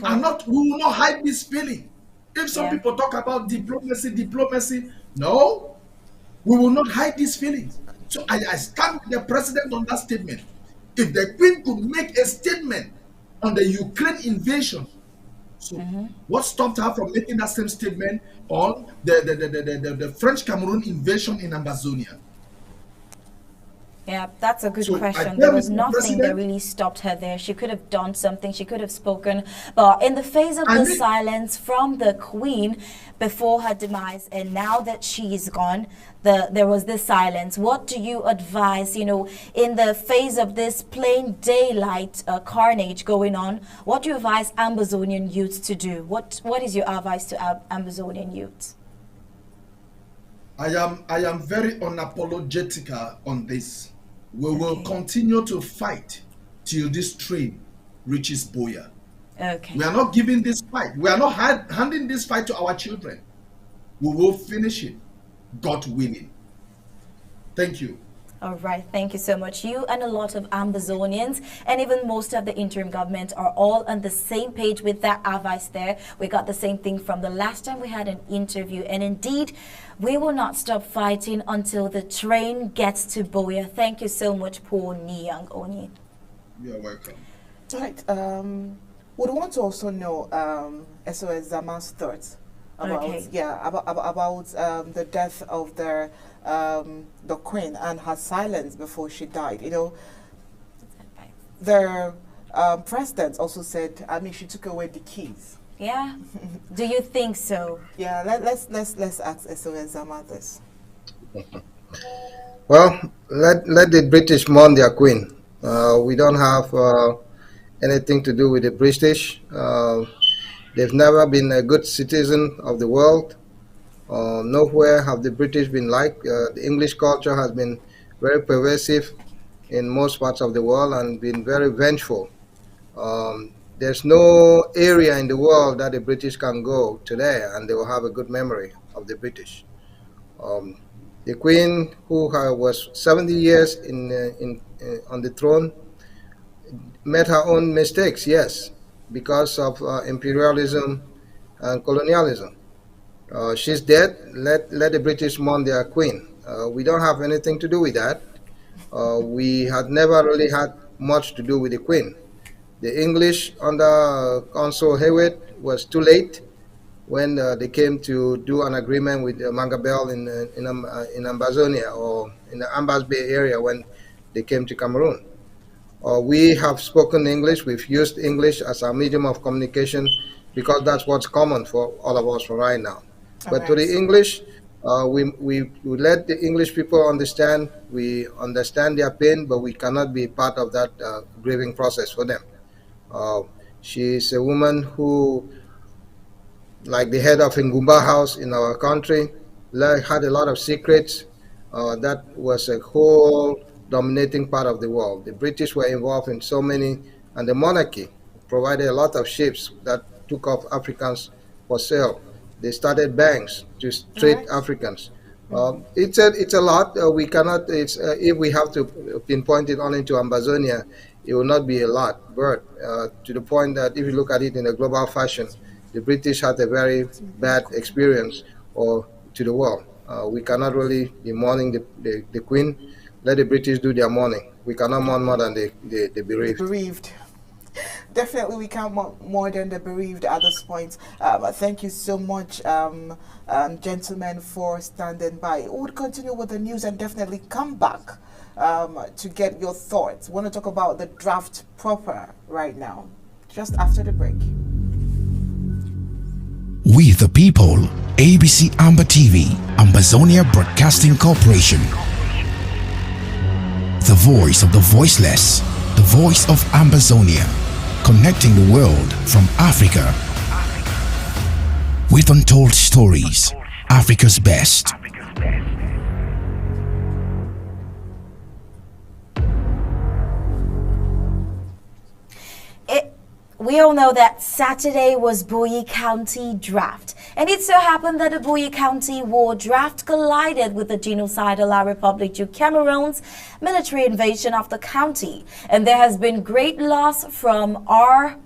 will not hide this feeling. If some people talk about diplomacy, no, we will not hide these feelings. So I stand with the president on that statement. If the Queen could make a statement on the Ukraine invasion, so what stopped her from making that same statement on the French Cameroon invasion in Ambazonia? Yeah, that's a good question. There was nothing that really stopped her there. She could have done something. She could have spoken. But in the face of the silence from the Queen before her demise, and now that she's gone, there was this silence. What do you advise, you know, in the face of this plain daylight carnage going on? What do you advise Ambazonian youths to do? What is your advice to Ambazonian youths? I am very unapologetic on this. We will continue to fight till this train reaches Boya. Okay. We are not giving this fight. We are not handing this fight to our children. We will finish it, God willing. Thank you. All right, thank you so much. You and a lot of Ambazonians and even most of the interim government are all on the same page with that advice there. We got the same thing from the last time we had an interview, and indeed, we will not stop fighting until the train gets to Boya. Thank you so much, Paul Niyang Oni. You're welcome. Right. Would want to also know SOS Zama's thoughts about the death of the Queen and her silence before she died. You know, the president also said, I mean, she took away the keys. Yeah. Do you think so? Yeah. Let's ask SOS Zama this. Well, let the British mourn their queen. We don't have anything to do with the British. They've never been a good citizen of the world. Nowhere have the British been like. The English culture has been very pervasive in most parts of the world and been very vengeful. There's no area in the world that the British can go today and they will have a good memory of the British. The Queen, who was 70 years on the throne, made her own mistakes, yes, because of imperialism and colonialism. She's dead. Let the British mourn their queen. We don't have anything to do with that. We had never really had much to do with the queen. The English under Consul Hewitt was too late when they came to do an agreement with Mangabel in Ambazonia or in the Ambas Bay area when they came to Cameroon. We have spoken English. We've used English as our medium of communication because that's what's common for all of us for right now. But to the English, we let the English people understand. We understand their pain, but we cannot be part of that grieving process for them. She's a woman who, like the head of Ngumba House in our country, had a lot of secrets. That was a whole dominating part of the world. The British were involved in so many, and the monarchy provided a lot of ships that took off Africans for sale. They started banks to trade Africans. It's a lot. We cannot. If we have to pinpoint it only to Ambazonia, it will not be a lot. But to the point that if you look at it in a global fashion, the British had a very bad experience to the world. We cannot really be mourning the Queen. Let the British do their mourning. We cannot mourn more than the bereaved. Definitely, we can't more than the bereaved at this point. Thank you so much, gentlemen, for standing by. We'll continue with the news and definitely come back to get your thoughts. We want to talk about the draft proper right now, just after the break. We the people, ABC Amba TV, Ambazonia Broadcasting Corporation. The voice of the voiceless, the voice of Ambazonia, connecting the world from Africa. With untold stories, Africa's best. We all know that Saturday was Boyi County draft, and it so happened that the Boyi County war draft collided with the genocidal La République du Cameroon's military invasion of the county, and there has been great loss from our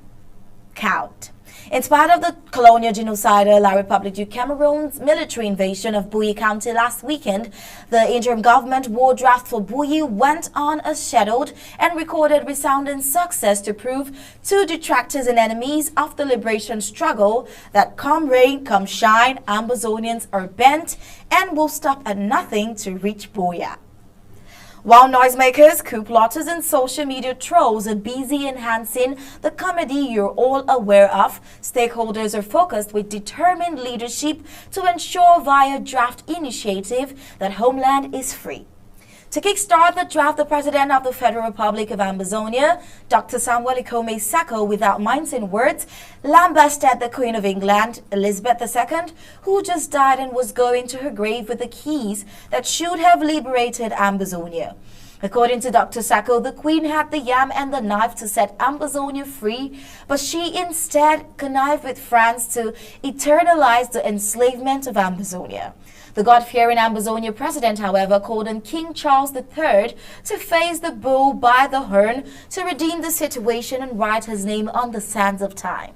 count. In spite of the colonial genocidal La République du Cameroon's military invasion of Boyi County last weekend, the interim government war draft for Boyi went on as scheduled and recorded resounding success to prove to detractors and enemies of the liberation struggle that come rain, come shine, Ambazonians are bent and will stop at nothing to reach Boya. While noisemakers, coup plotters, and social media trolls are busy enhancing the comedy you're all aware of, stakeholders are focused with determined leadership to ensure via draft initiative that homeland is free. To kickstart the draft, the President of the Federal Republic of Ambazonia, Dr. Samuel Ikome Sako, without mincing words, lambasted the Queen of England, Elizabeth II, who just died and was going to her grave with the keys that should have liberated Ambazonia. According to Dr. Sako, the Queen had the yam and the knife to set Ambazonia free, but she instead connived with France to eternalize the enslavement of Ambazonia. The God-fearing Ambazonia president, however, called on King Charles III to face the bull by the horn to redeem the situation and write his name on the sands of time.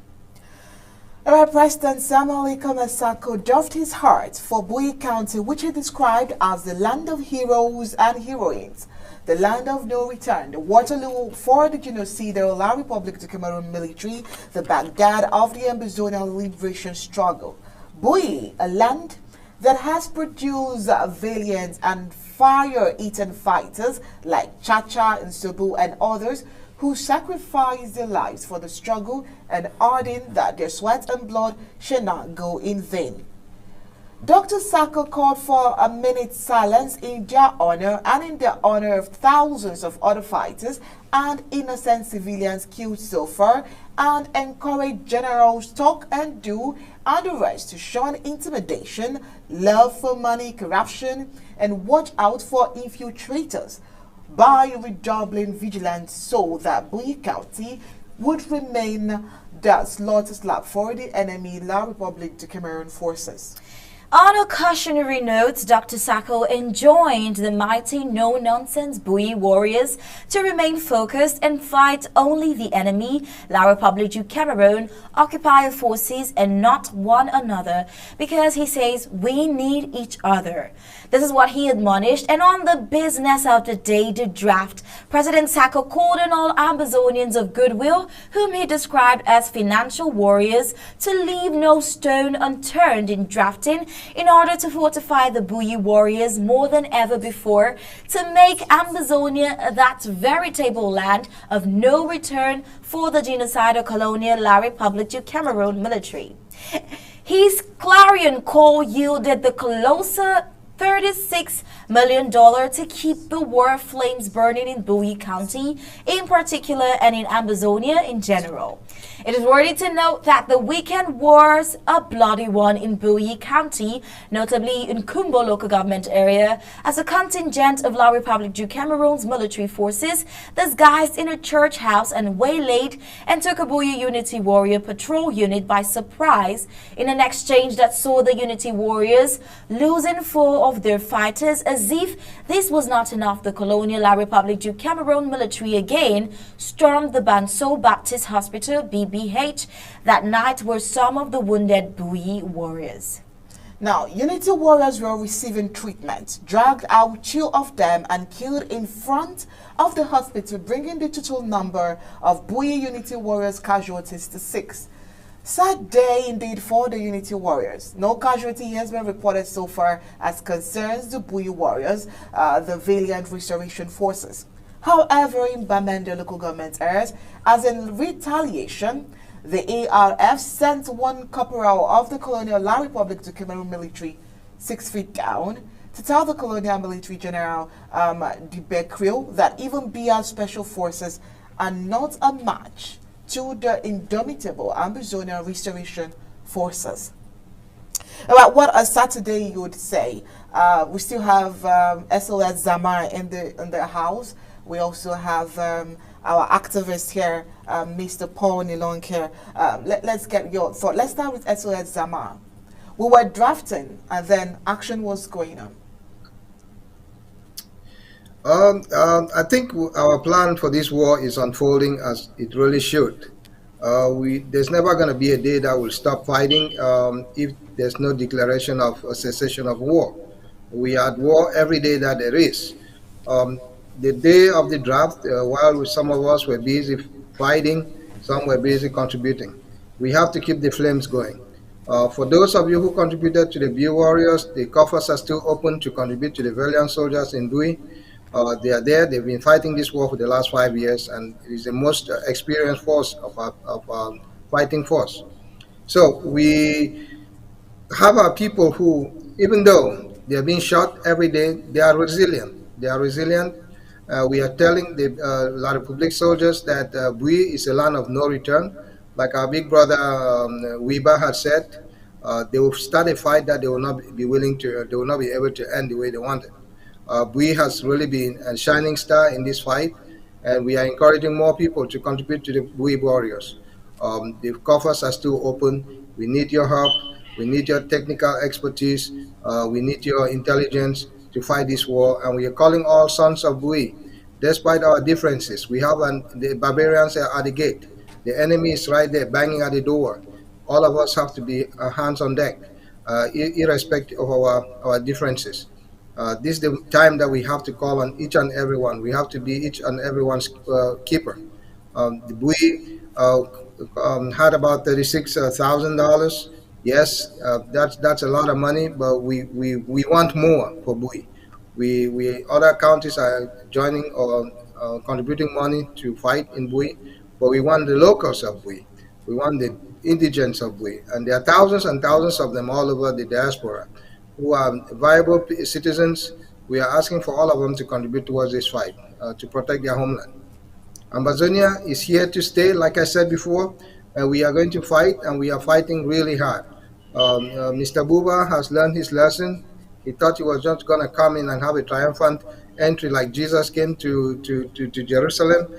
President Samuel Ikomasako doffed his heart for Bui County, which he described as the land of heroes and heroines, the land of no return, the Waterloo for the genocidal La Republic of Cameroon military, the Baghdad of the Ambazonian liberation struggle. Bui, a land that has produced valiant and fire-eaten fighters like Chacha and Sobu and others who sacrificed their lives for the struggle and urging that their sweat and blood should not go in vain. Dr. Sako called for a minute's silence in their honor and in the honor of thousands of other fighters and innocent civilians killed so far, and encouraged generals talk and do and the rest to shun intimidation, love for money, corruption, and watch out for infiltrators by redoubling vigilance so that Bui County would remain the slaughter slab for the enemy La Republic de Cameroon forces. On a cautionary note, Dr. Sako enjoined the mighty no-nonsense Bui warriors to remain focused and fight only the enemy, La Republic du Cameroon, occupier forces, and not one another, because he says we need each other. This is what he admonished, and on the business of the day, the draft, President Sako called on all Ambazonians of goodwill, whom he described as financial warriors, to leave no stone unturned in drafting in order to fortify the Bui warriors more than ever before, to make Ambazonia that veritable land of no return for the genocidal Colonial La Republic du Cameroon military. His clarion call yielded the colossal $36 million to keep the war flames burning in Bui County in particular and in Ambazonia in general. It is worthy to note that the weekend was a bloody one in Bui County, notably in Kumbo local government area, as a contingent of La Republic du Cameroon's military forces disguised in a church house and waylaid and took a Bui Unity Warrior patrol unit by surprise in an exchange that saw the Unity Warriors losing 4 of their fighters. As if this was not enough, the Colonial La Republic du Cameroon military again stormed the Banso Baptist Hospital, BBH, that night were some of the wounded Bui warriors. Now, Unity warriors were receiving treatment, dragged out 2 of them and killed in front of the hospital, bringing the total number of Bui Unity warriors casualties to 6. Sad day indeed for the Unity warriors. No casualty has been reported so far as concerns the Bui warriors, the valiant restoration forces. However, in Bamenda local government areas, as in retaliation, the ARF sent 1 corporal of the Colonial La Republic to Cameroon military 6 feet down to tell the Colonial military general Dibekrio that even BR special forces are not a match to the indomitable Ambazonia restoration forces. About what a Saturday you would say. We still have SOS Zamar in the house. We also have our activist here, Mr. Paul Nilong here. Let's get your thought. Let's start with SOS Zamar. We were drafting and then action was going on. I think our plan for this war is unfolding as it really should. There's never going to be a day that will stop fighting if there's no declaration of a cessation of war. We are at war every day that there is. The day of the draft, while some of us were busy fighting, some were busy contributing. We have to keep the flames going. For those of you who contributed to the Bui warriors, the coffers are still open to contribute to the valiant soldiers in Bui. They are there. They've been fighting this war for the last 5 years, and it is the most experienced force of our fighting force. So we have our people who, even though they are being shot every day, they are resilient. They are resilient. We are telling the La Republique soldiers that Bui is a land of no return. Like our big brother Wiba had said, they will start a fight that they will not be willing to. They will not be able to end the way they wanted. Bui has really been a shining star in this fight, and we are encouraging more people to contribute to the Bui warriors. The coffers are still open. We need your help. We need your technical expertise. We need your intelligence to fight this war. And we are calling all sons of Bui. Despite our differences, the barbarians are at the gate. The enemy is right there, banging at the door. All of us have to be hands on deck, irrespective of our differences. This is the time that we have to call on each and everyone. We have to be each and everyone's keeper. The Bui had about $36,000. Yes, that's a lot of money, but we want more for Bui. We other counties are joining or contributing money to fight in Bui, but we want the locals of Bui. We want the indigents of Bui, and there are thousands and thousands of them all over the diaspora who are viable citizens. We are asking for all of them to contribute towards this fight to protect their homeland. Amazonia is here to stay, like I said before, and we are going to fight, and we are fighting really hard. Mr. Buba has learned his lesson. He thought he was just going to come in and have a triumphant entry like Jesus came to Jerusalem.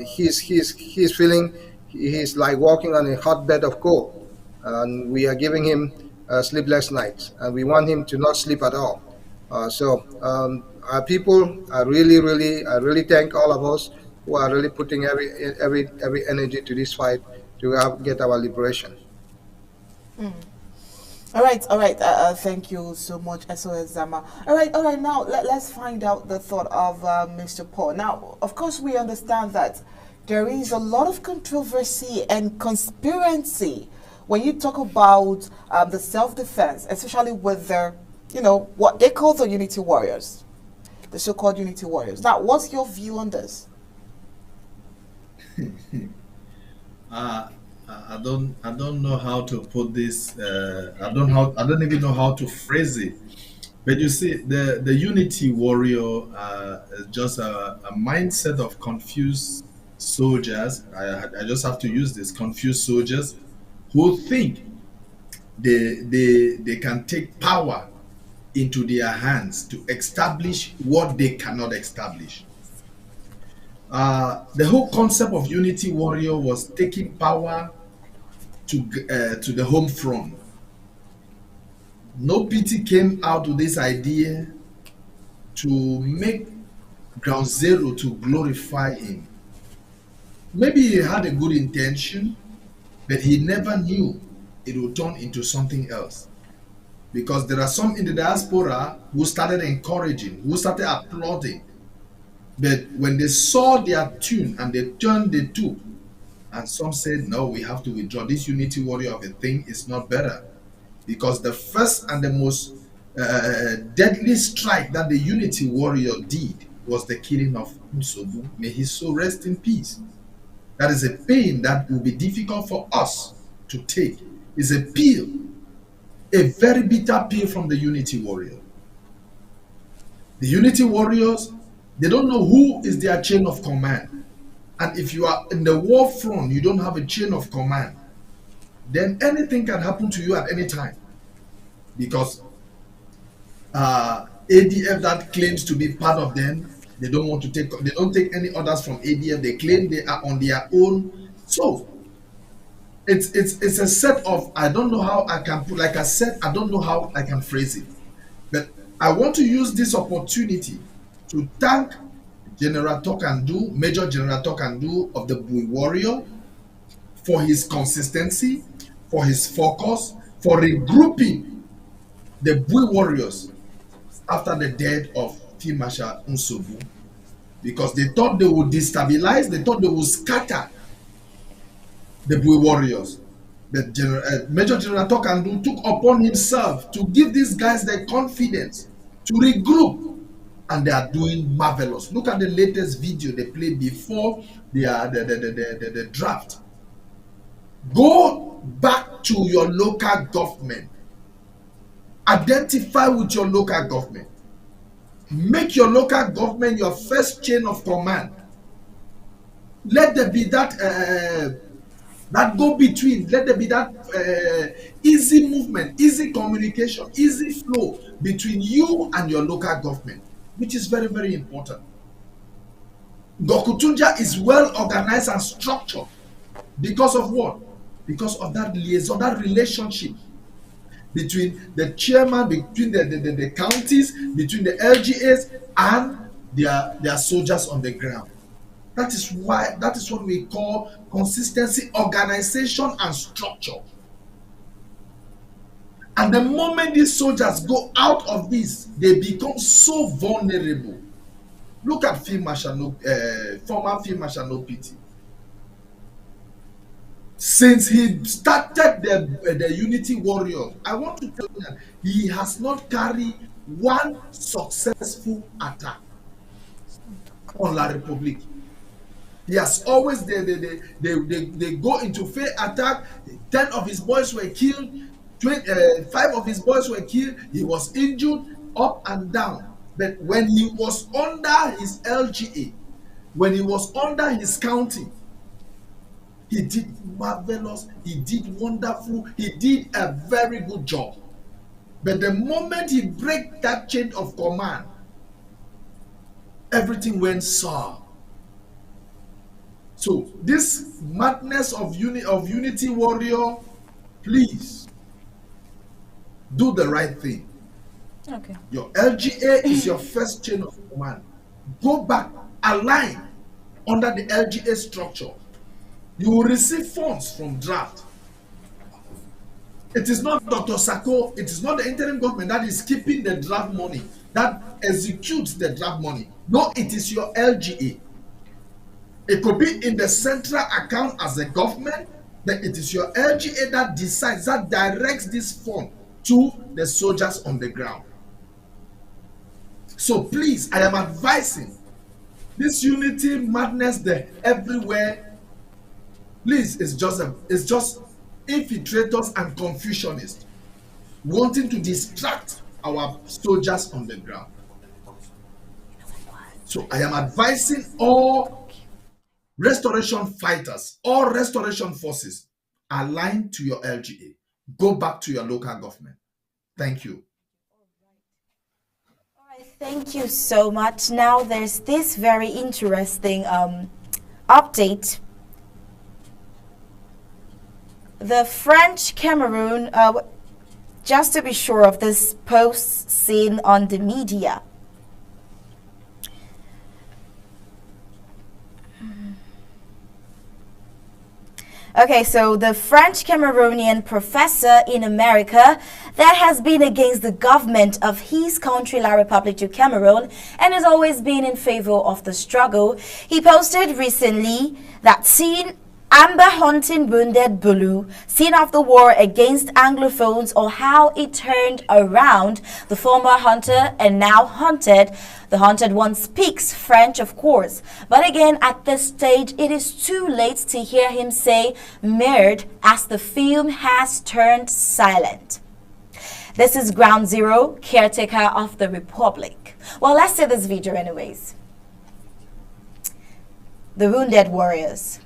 He's feeling he's like walking on a hotbed of coal, and we are giving him sleepless nights, and we want him to not sleep at all. Our people are I really thank all of us who are really putting every energy to this fight to get our liberation. All right, all right. Thank you so much, SOS Zama. All right. Now let's find out the thought of Mr. Paul. Now, of course, we understand that there is a lot of controversy and conspiracy when you talk about the self-defense, especially with the, what they call the Unity Warriors, the so-called Unity Warriors. Now, what's your view on this? I don't know how to put this. I don't even know how to phrase it. But you see, the Unity Warrior is just a mindset of confused soldiers. I just have to use this, confused soldiers who think they can take power into their hands to establish what they cannot establish. The whole concept of Unity Warrior was taking power to the home front. No pity came out with this idea to make ground zero to glorify him. Maybe he had a good intention, but he never knew it would turn into something else. Because there are some in the diaspora who started encouraging, who started applauding. But when they saw their tune and they turned the two, and some said, no, we have to withdraw. This Unity Warrior of a thing is not better. Because the first and the most deadly strike that the Unity Warrior did was the killing of Nsobu. May his soul rest in peace. That is a pain that will be difficult for us to take. It's a pill, a very bitter pill from the Unity Warrior. The Unity Warriors, they don't know who is their chain of command. And if you are in the war front, you don't have a chain of command, then anything can happen to you at any time. Because ADF that claims to be part of them, they don't take any orders from ADF. They claim they are on their own. So it's a set of, I don't know how I can put, like I said, I don't know how I can phrase it. But I want to use this opportunity to thank General Tokandu, Major General Tokandu of the Bui Warrior, for his consistency, for his focus, for regrouping the Bui Warriors after the death of Field Marshal Nsobu, because they thought they would destabilize, they thought they would scatter the Bui Warriors. But Major General Tokandu took upon himself to give these guys the confidence to regroup, and they are doing marvelous. Look at the latest video they played before the draft. Go back to your local government. Identify with your local government. Make your local government your first chain of command. Let there be that go between. Let there be that easy movement, easy communication, easy flow between you and your local government, which is very, very important. Gokutunja is well organized and structured because of what? Because of that liaison, that relationship between the chairman, between the counties, between the LGAs and their soldiers on the ground. That is what we call consistency, organization, and structure. And the moment these soldiers go out of this, they become so vulnerable. Look at former Field Marshal No Pity. Since he started the Unity Warriors, I want to tell you that he has not carried one successful attack on La République. He has always they go into fair attack. 10 of his boys were killed. 5 of his boys were killed. He was injured up and down. But when he was under his LGA, when he was under his county, he did marvelous. He did wonderful. He did a very good job. But the moment he break that chain of command, everything went sour. So this madness of Unity Warrior, please do the right thing. Okay. Your LGA is your first chain of command. Go back, align under the LGA structure. You will receive funds from draft. It is not Dr. Sako, it is not the interim government that is keeping the draft money, that executes the draft money. No, it is your LGA. It could be in the central account as a government, but it is your LGA that decides, that directs this fund to the soldiers on the ground. So please, I am advising this unity madness there everywhere. Please, it's just infiltrators and confusionists wanting to distract our soldiers on the ground. So I am advising all restoration fighters, all restoration forces, align to your LGA. Go back to your local government. Thank you. All right, thank you so much. Now there's this very interesting update. The French Cameroon, just to be sure of this post seen on the media. Okay, so the French Cameroonian professor in America that has been against the government of his country, La République du Cameroon, and has always been in favor of the struggle. He posted recently that seeing Amba hunting wounded Bulu, scene of the war against Anglophones, or how it turned around the former hunter and now hunted. The hunted one speaks French, of course, but again, at this stage, it is too late to hear him say merde as the film has turned silent. This is Ground Zero, caretaker of the Republic. Well, let's see this video anyways. The Wounded Warriors.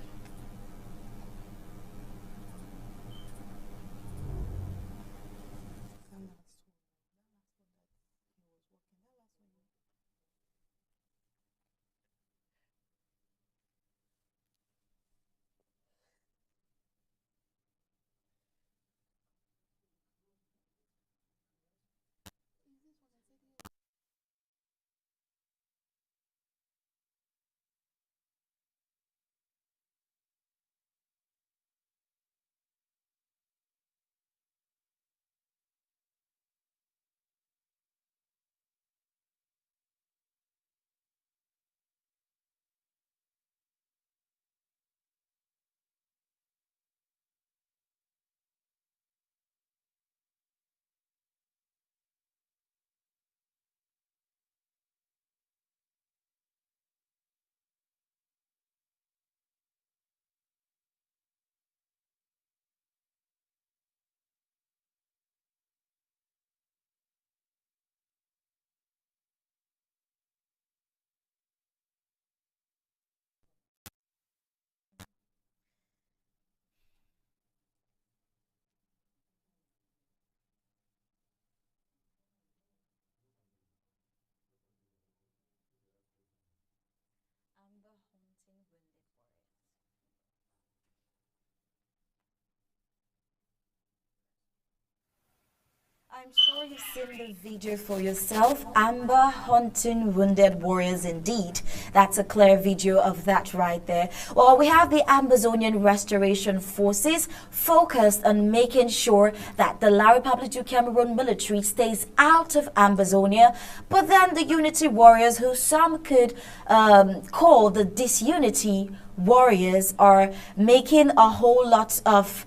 I'm sure you've seen the video for yourself. Amba hunting wounded warriors indeed. That's a clear video of that right there. Well, we have the Ambazonian Restoration Forces focused on making sure that the La Republic du Cameroon military stays out of Ambazonia. But then the Unity Warriors, who some could call the Disunity Warriors, are making a whole lot of,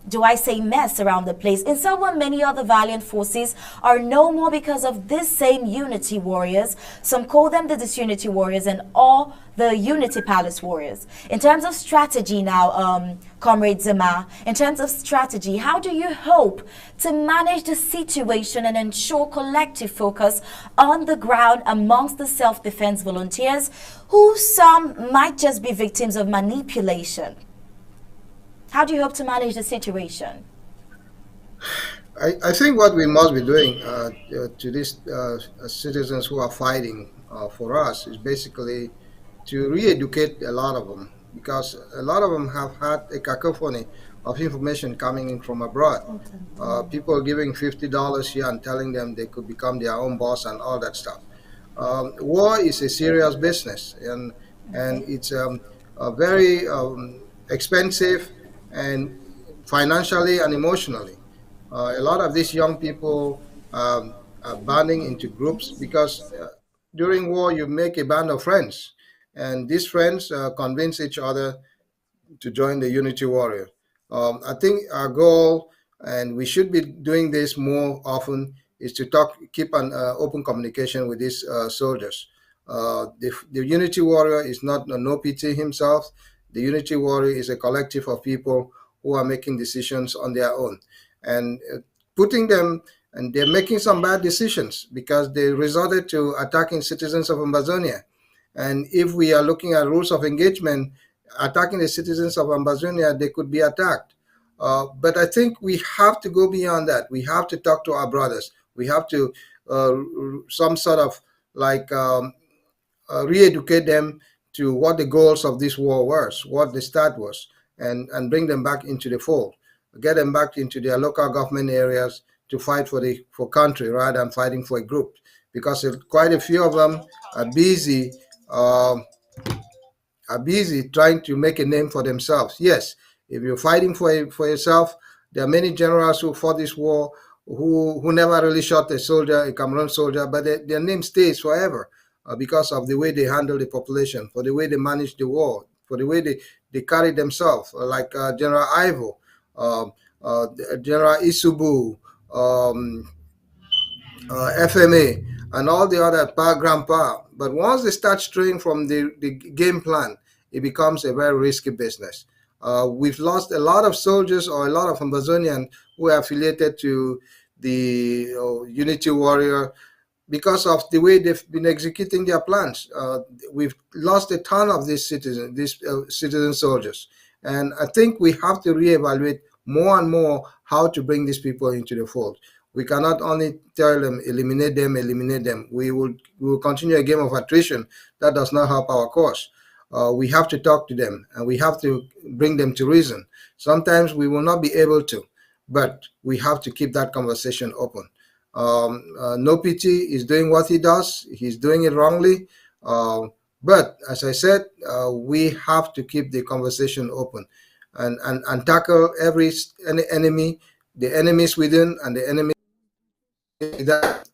do I say, mess around the place. In someone, many other valiant forces are no more because of this same Unity Warriors. Some call them the Disunity Warriors and all the Unity Palace Warriors. In terms of strategy now, Comrade Zama, in terms of strategy, how do you hope to manage the situation and ensure collective focus on the ground amongst the self-defense volunteers, who some might just be victims of manipulation? How do you hope to manage the situation? I think what we must be doing to these citizens who are fighting for us is basically to re-educate a lot of them, because a lot of them have had a cacophony of information coming in from abroad. People giving $50 here and telling them they could become their own boss and all that stuff. War is a serious business, and it's very expensive, and financially and emotionally. A lot of these young people are banding into groups because during war you make a band of friends, and these friends convince each other to join the Unity Warrior. I think our goal, and we should be doing this more often, is to keep an open communication with these soldiers. The Unity Warrior is not a no PT himself. The Unity Warrior is a collective of people who are making decisions on their own, and putting them, and they're making some bad decisions because they resorted to attacking citizens of Amazonia. And if we are looking at rules of engagement, attacking the citizens of Ambazonia, they could be attacked. But I think we have to go beyond that. We have to talk to our brothers. We have to some sort of like re-educate them to what the goals of this war was, what the start was, and bring them back into the fold, get them back into their local government areas to fight for country rather than fighting for a group, because quite a few of them are busy trying to make a name for themselves. Yes, if you're fighting for yourself, there are many generals who fought this war who never really shot a soldier, a Cameroon soldier, but their name stays forever because of the way they handle the population, for the way they manage the war, for the way they carry themselves, like General Ivo, General Isubu, FMA, and all the other grandpa. But once they start straying from the game plan, it becomes a very risky business. We've lost a lot of soldiers or a lot of Amazonians who are affiliated to the Unity Warrior because of the way they've been executing their plans. We've lost a ton of these citizen soldiers. And I think we have to reevaluate more and more how to bring these people into the fold. We cannot only tell them, eliminate them, eliminate them. We will continue a game of attrition. That does not help our cause. We have to talk to them, and we have to bring them to reason. Sometimes we will not be able to, but we have to keep that conversation open. No PT is doing what he does. He's doing it wrongly. But as I said, we have to keep the conversation open and tackle every enemy, the enemies within and the enemies that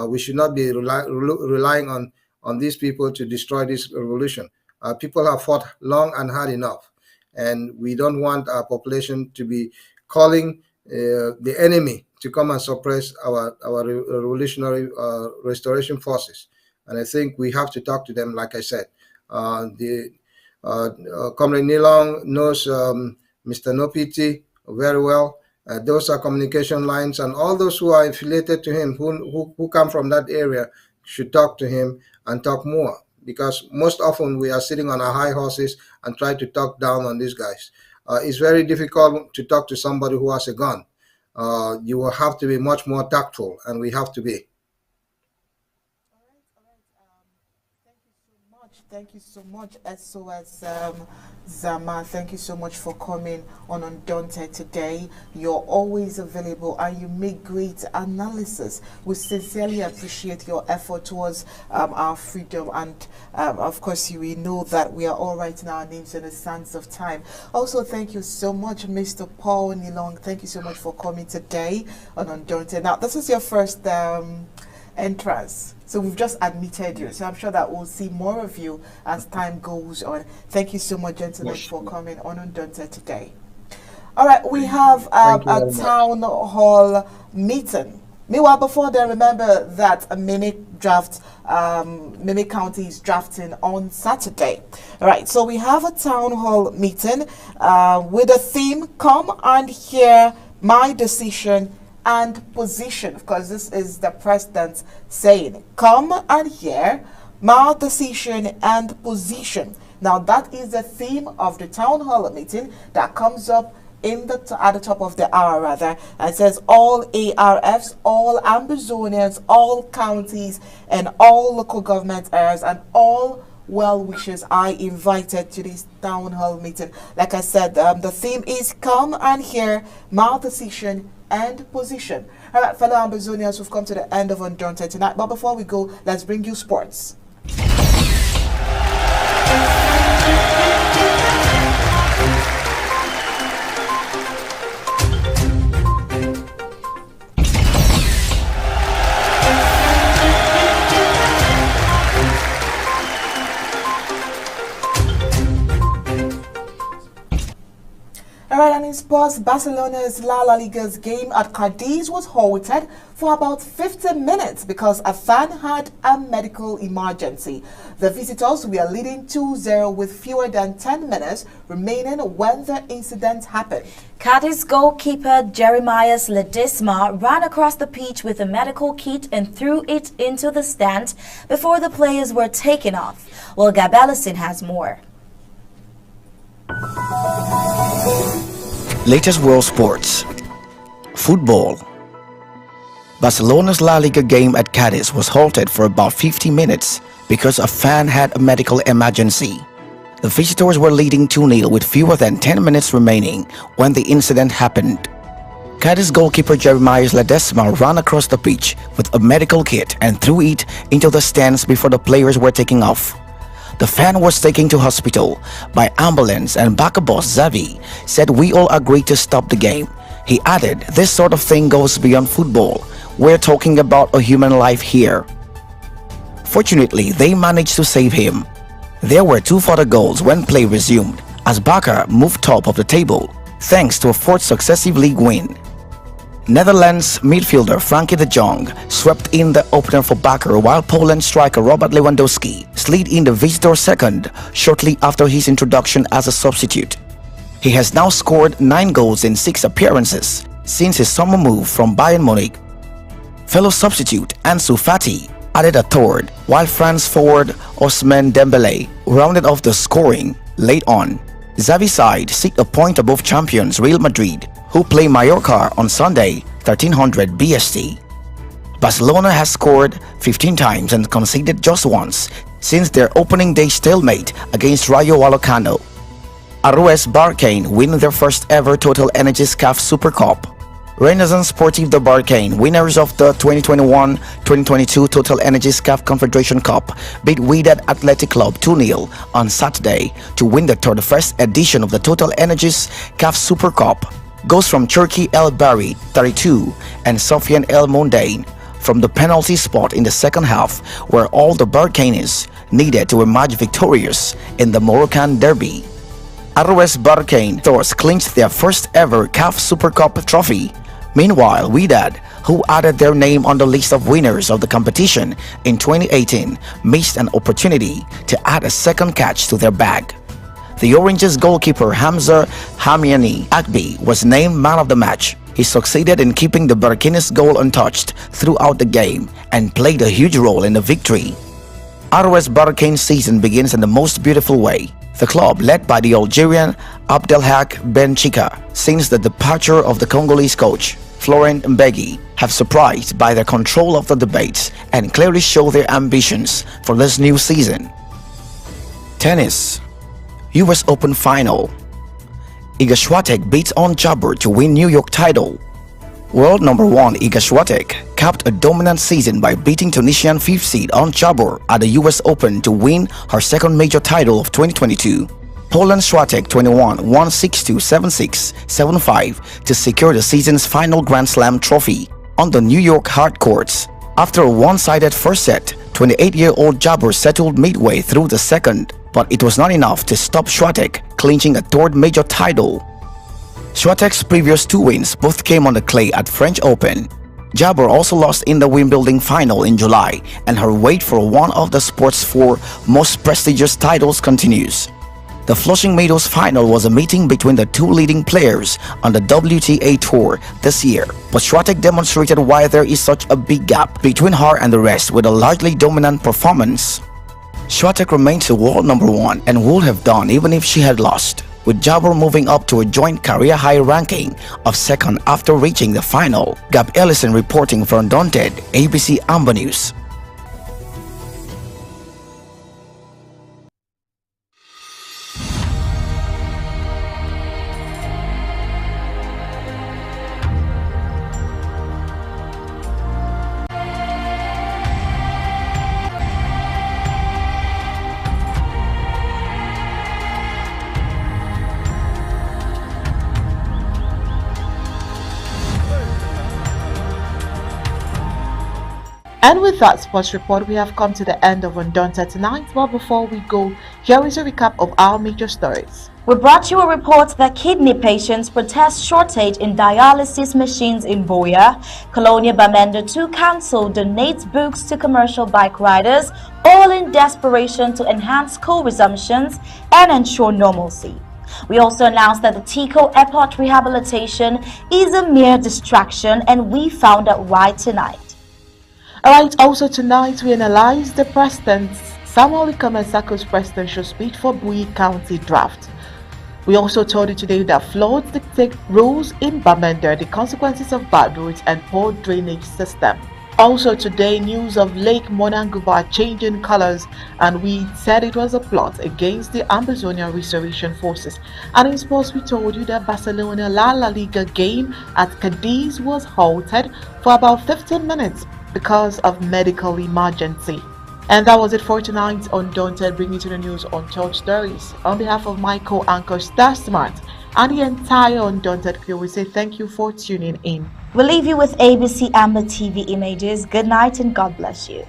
we should not be relying on these people to destroy this revolution. People have fought long and hard enough, and we don't want our population to be calling the enemy to come and suppress our revolutionary restoration forces. And I think we have to talk to them, like I said. The Comrade Nilong knows Mr. Nopiti very well. Those are communication lines, and all those who are affiliated to him, who come from that area, should talk to him and talk more, because most often we are sitting on our high horses and try to talk down on these guys. It's very difficult to talk to somebody who has a gun. You will have to be much more tactful, and we have to be. Thank you so much, SOS Zama. Thank you so much for coming on Undaunted today. You're always available and you make great analysis. We sincerely appreciate your effort towards our freedom, and of course, we know that we are all writing our names in the sands of time. Also, thank you so much, Mr. Paul Nilong. Thank you so much for coming today on Undaunted. Now, this is your first entrance. So we've just admitted you. So I'm sure that we'll see more of you as time goes on. Thank you so much, gentlemen, for coming on Undaunted today. All right, we have a town hall meeting. Meanwhile, before then, remember that a Mimic County is drafting on Saturday. All right, so we have a town hall meeting with a theme, Come and Hear My Decision and Position. Of course, this is the president saying, come and hear my decision and position. Now, that is the theme of the town hall meeting that comes up at the top of the hour, rather. And it says all ARFs, all Ambazonians, all counties, and all local government areas, and all well-wishers are invited to this town hall meeting. Like I said, the theme is come and hear my decision and position. All right, fellow Ambazonians, we've come to the end of Undaunted tonight. But before we go, let's bring you sports. Alright, and in sports, Barcelona's La Liga's game at Cadiz was halted for about 50 minutes because a fan had a medical emergency. The visitors were leading 2-0 with fewer than 10 minutes remaining when the incident happened. Cadiz goalkeeper Jeremiah Ledesma ran across the pitch with a medical kit and threw it into the stand before the players were taken off. Well, Gabellison has more. Latest world sports. Football. Barcelona's La Liga game at Cadiz was halted for about 50 minutes because a fan had a medical emergency. The visitors were leading 2-0 with fewer than 10 minutes remaining when the incident happened. Cadiz goalkeeper Jeremiah Ledesma ran across the pitch with a medical kit and threw it into the stands before the players were taking off. The fan was taken to hospital by ambulance, and Barca boss Xavi said we all agreed to stop the game. He added, this sort of thing goes beyond football. We're talking about a human life here. Fortunately, they managed to save him. There were 2 further goals when play resumed as Barca moved top of the table thanks to a 4th successive league win. Netherlands midfielder Frankie de Jong swept in the opener for Barca, while Poland striker Robert Lewandowski slid in the visitor second shortly after his introduction as a substitute. He has now scored 9 goals in 6 appearances since his summer move from Bayern Munich. Fellow substitute Ansu Fati added a third, while France forward Ousmane Dembele rounded off the scoring late on. Xavi's side sit a point above champions Real Madrid, who play Mallorca on Sunday, 1300 BST. Barcelona has scored 15 times and conceded just once since their opening day stalemate against Rayo Vallecano. ROS Barcane win their first ever Total Energies CAF Super Cup. Renaissance Sportive de Barcane, winners of the 2021-2022 Total Energies CAF Confederation Cup, beat Wydad Athletic Club 2-0 on Saturday to win the 31st edition of the Total Energies CAF Super Cup. Goes from Turkey El Bari 32 and Sofian El Mondain from the penalty spot in the second half, where all the Barcanes needed to emerge victorious in the Moroccan derby. ROS Barcane thus clinched their first ever CAF Super Cup trophy. Meanwhile, Wydad, who added their name on the list of winners of the competition in 2018, missed an opportunity to add a second catch to their bag. The Oranges goalkeeper Hamza Hamiani Akbi was named man of the match. He succeeded in keeping the Burkina's goal untouched throughout the game and played a huge role in the victory. ROS Barcane's season begins in the most beautiful way. The club, led by the Algerian Abdelhak Ben Chika, since the departure of the Congolese coach Florent Mbegi, have surprised by their control of the debates and clearly show their ambitions for this new season. Tennis. US Open Final. Iga Swiatek beats on Jabber to win New York title. World number 1 Iga Swiatek capped a dominant season by beating Tunisian 5th seed on Jabber at the US Open to win her second major title of 2022. Poland Swiatek 21 won 6-2, 7-6, 7-5 to secure the season's final Grand Slam trophy on the New York hard courts. After a one-sided first set, 28-year-old Jabber settled midway through the second, but it was not enough to stop Swiatek clinching a third major title. Swiatek's previous 2 wins both came on the clay at French Open. Jabber also lost in the Wimbledon final in July, and her wait for one of the sport's 4 most prestigious titles continues. The Flushing Meadows final was a meeting between the 2 leading players on the WTA Tour this year, but Swiatek demonstrated why there is such a big gap between her and the rest with a largely dominant performance. Swiatek remains the world number 1 and would have done even if she had lost, with Jabber moving up to a joint career-high ranking of 2nd after reaching the final. Gab Ellison reporting for Undaunted, ABC Amba News. And with that sports report, we have come to the end of Undaunted tonight. But before we go, here is a recap of our major stories. We brought you a report that kidney patients protest shortage in dialysis machines in Boya. Colonial Bamenda 2 Council donates books to commercial bike riders, all in desperation to enhance school resumptions and ensure normalcy. We also announced that the Tico Airport rehabilitation is a mere distraction, and we found out why tonight. Alright, also tonight we analyzed the President's Samuel Ikamesako's presidential speech for Bui County draft. We also told you today that floods dictate rules in Bamenda, the consequences of bad roads and poor drainage system. Also today, news of Lake Monenguba changing colors, and we said it was a plot against the Ambazonia Restoration Forces. And in sports, we told you that Barcelona La Liga game at Cadiz was halted for about 15 minutes because of medical emergency. And that was it for tonight on Undaunted, bringing you to the news on Church Stories. On behalf of my co-anchor Star Smart and the entire Undaunted crew, we say thank you for tuning in. We'll leave you with ABC Amba TV images. Good night and God bless you.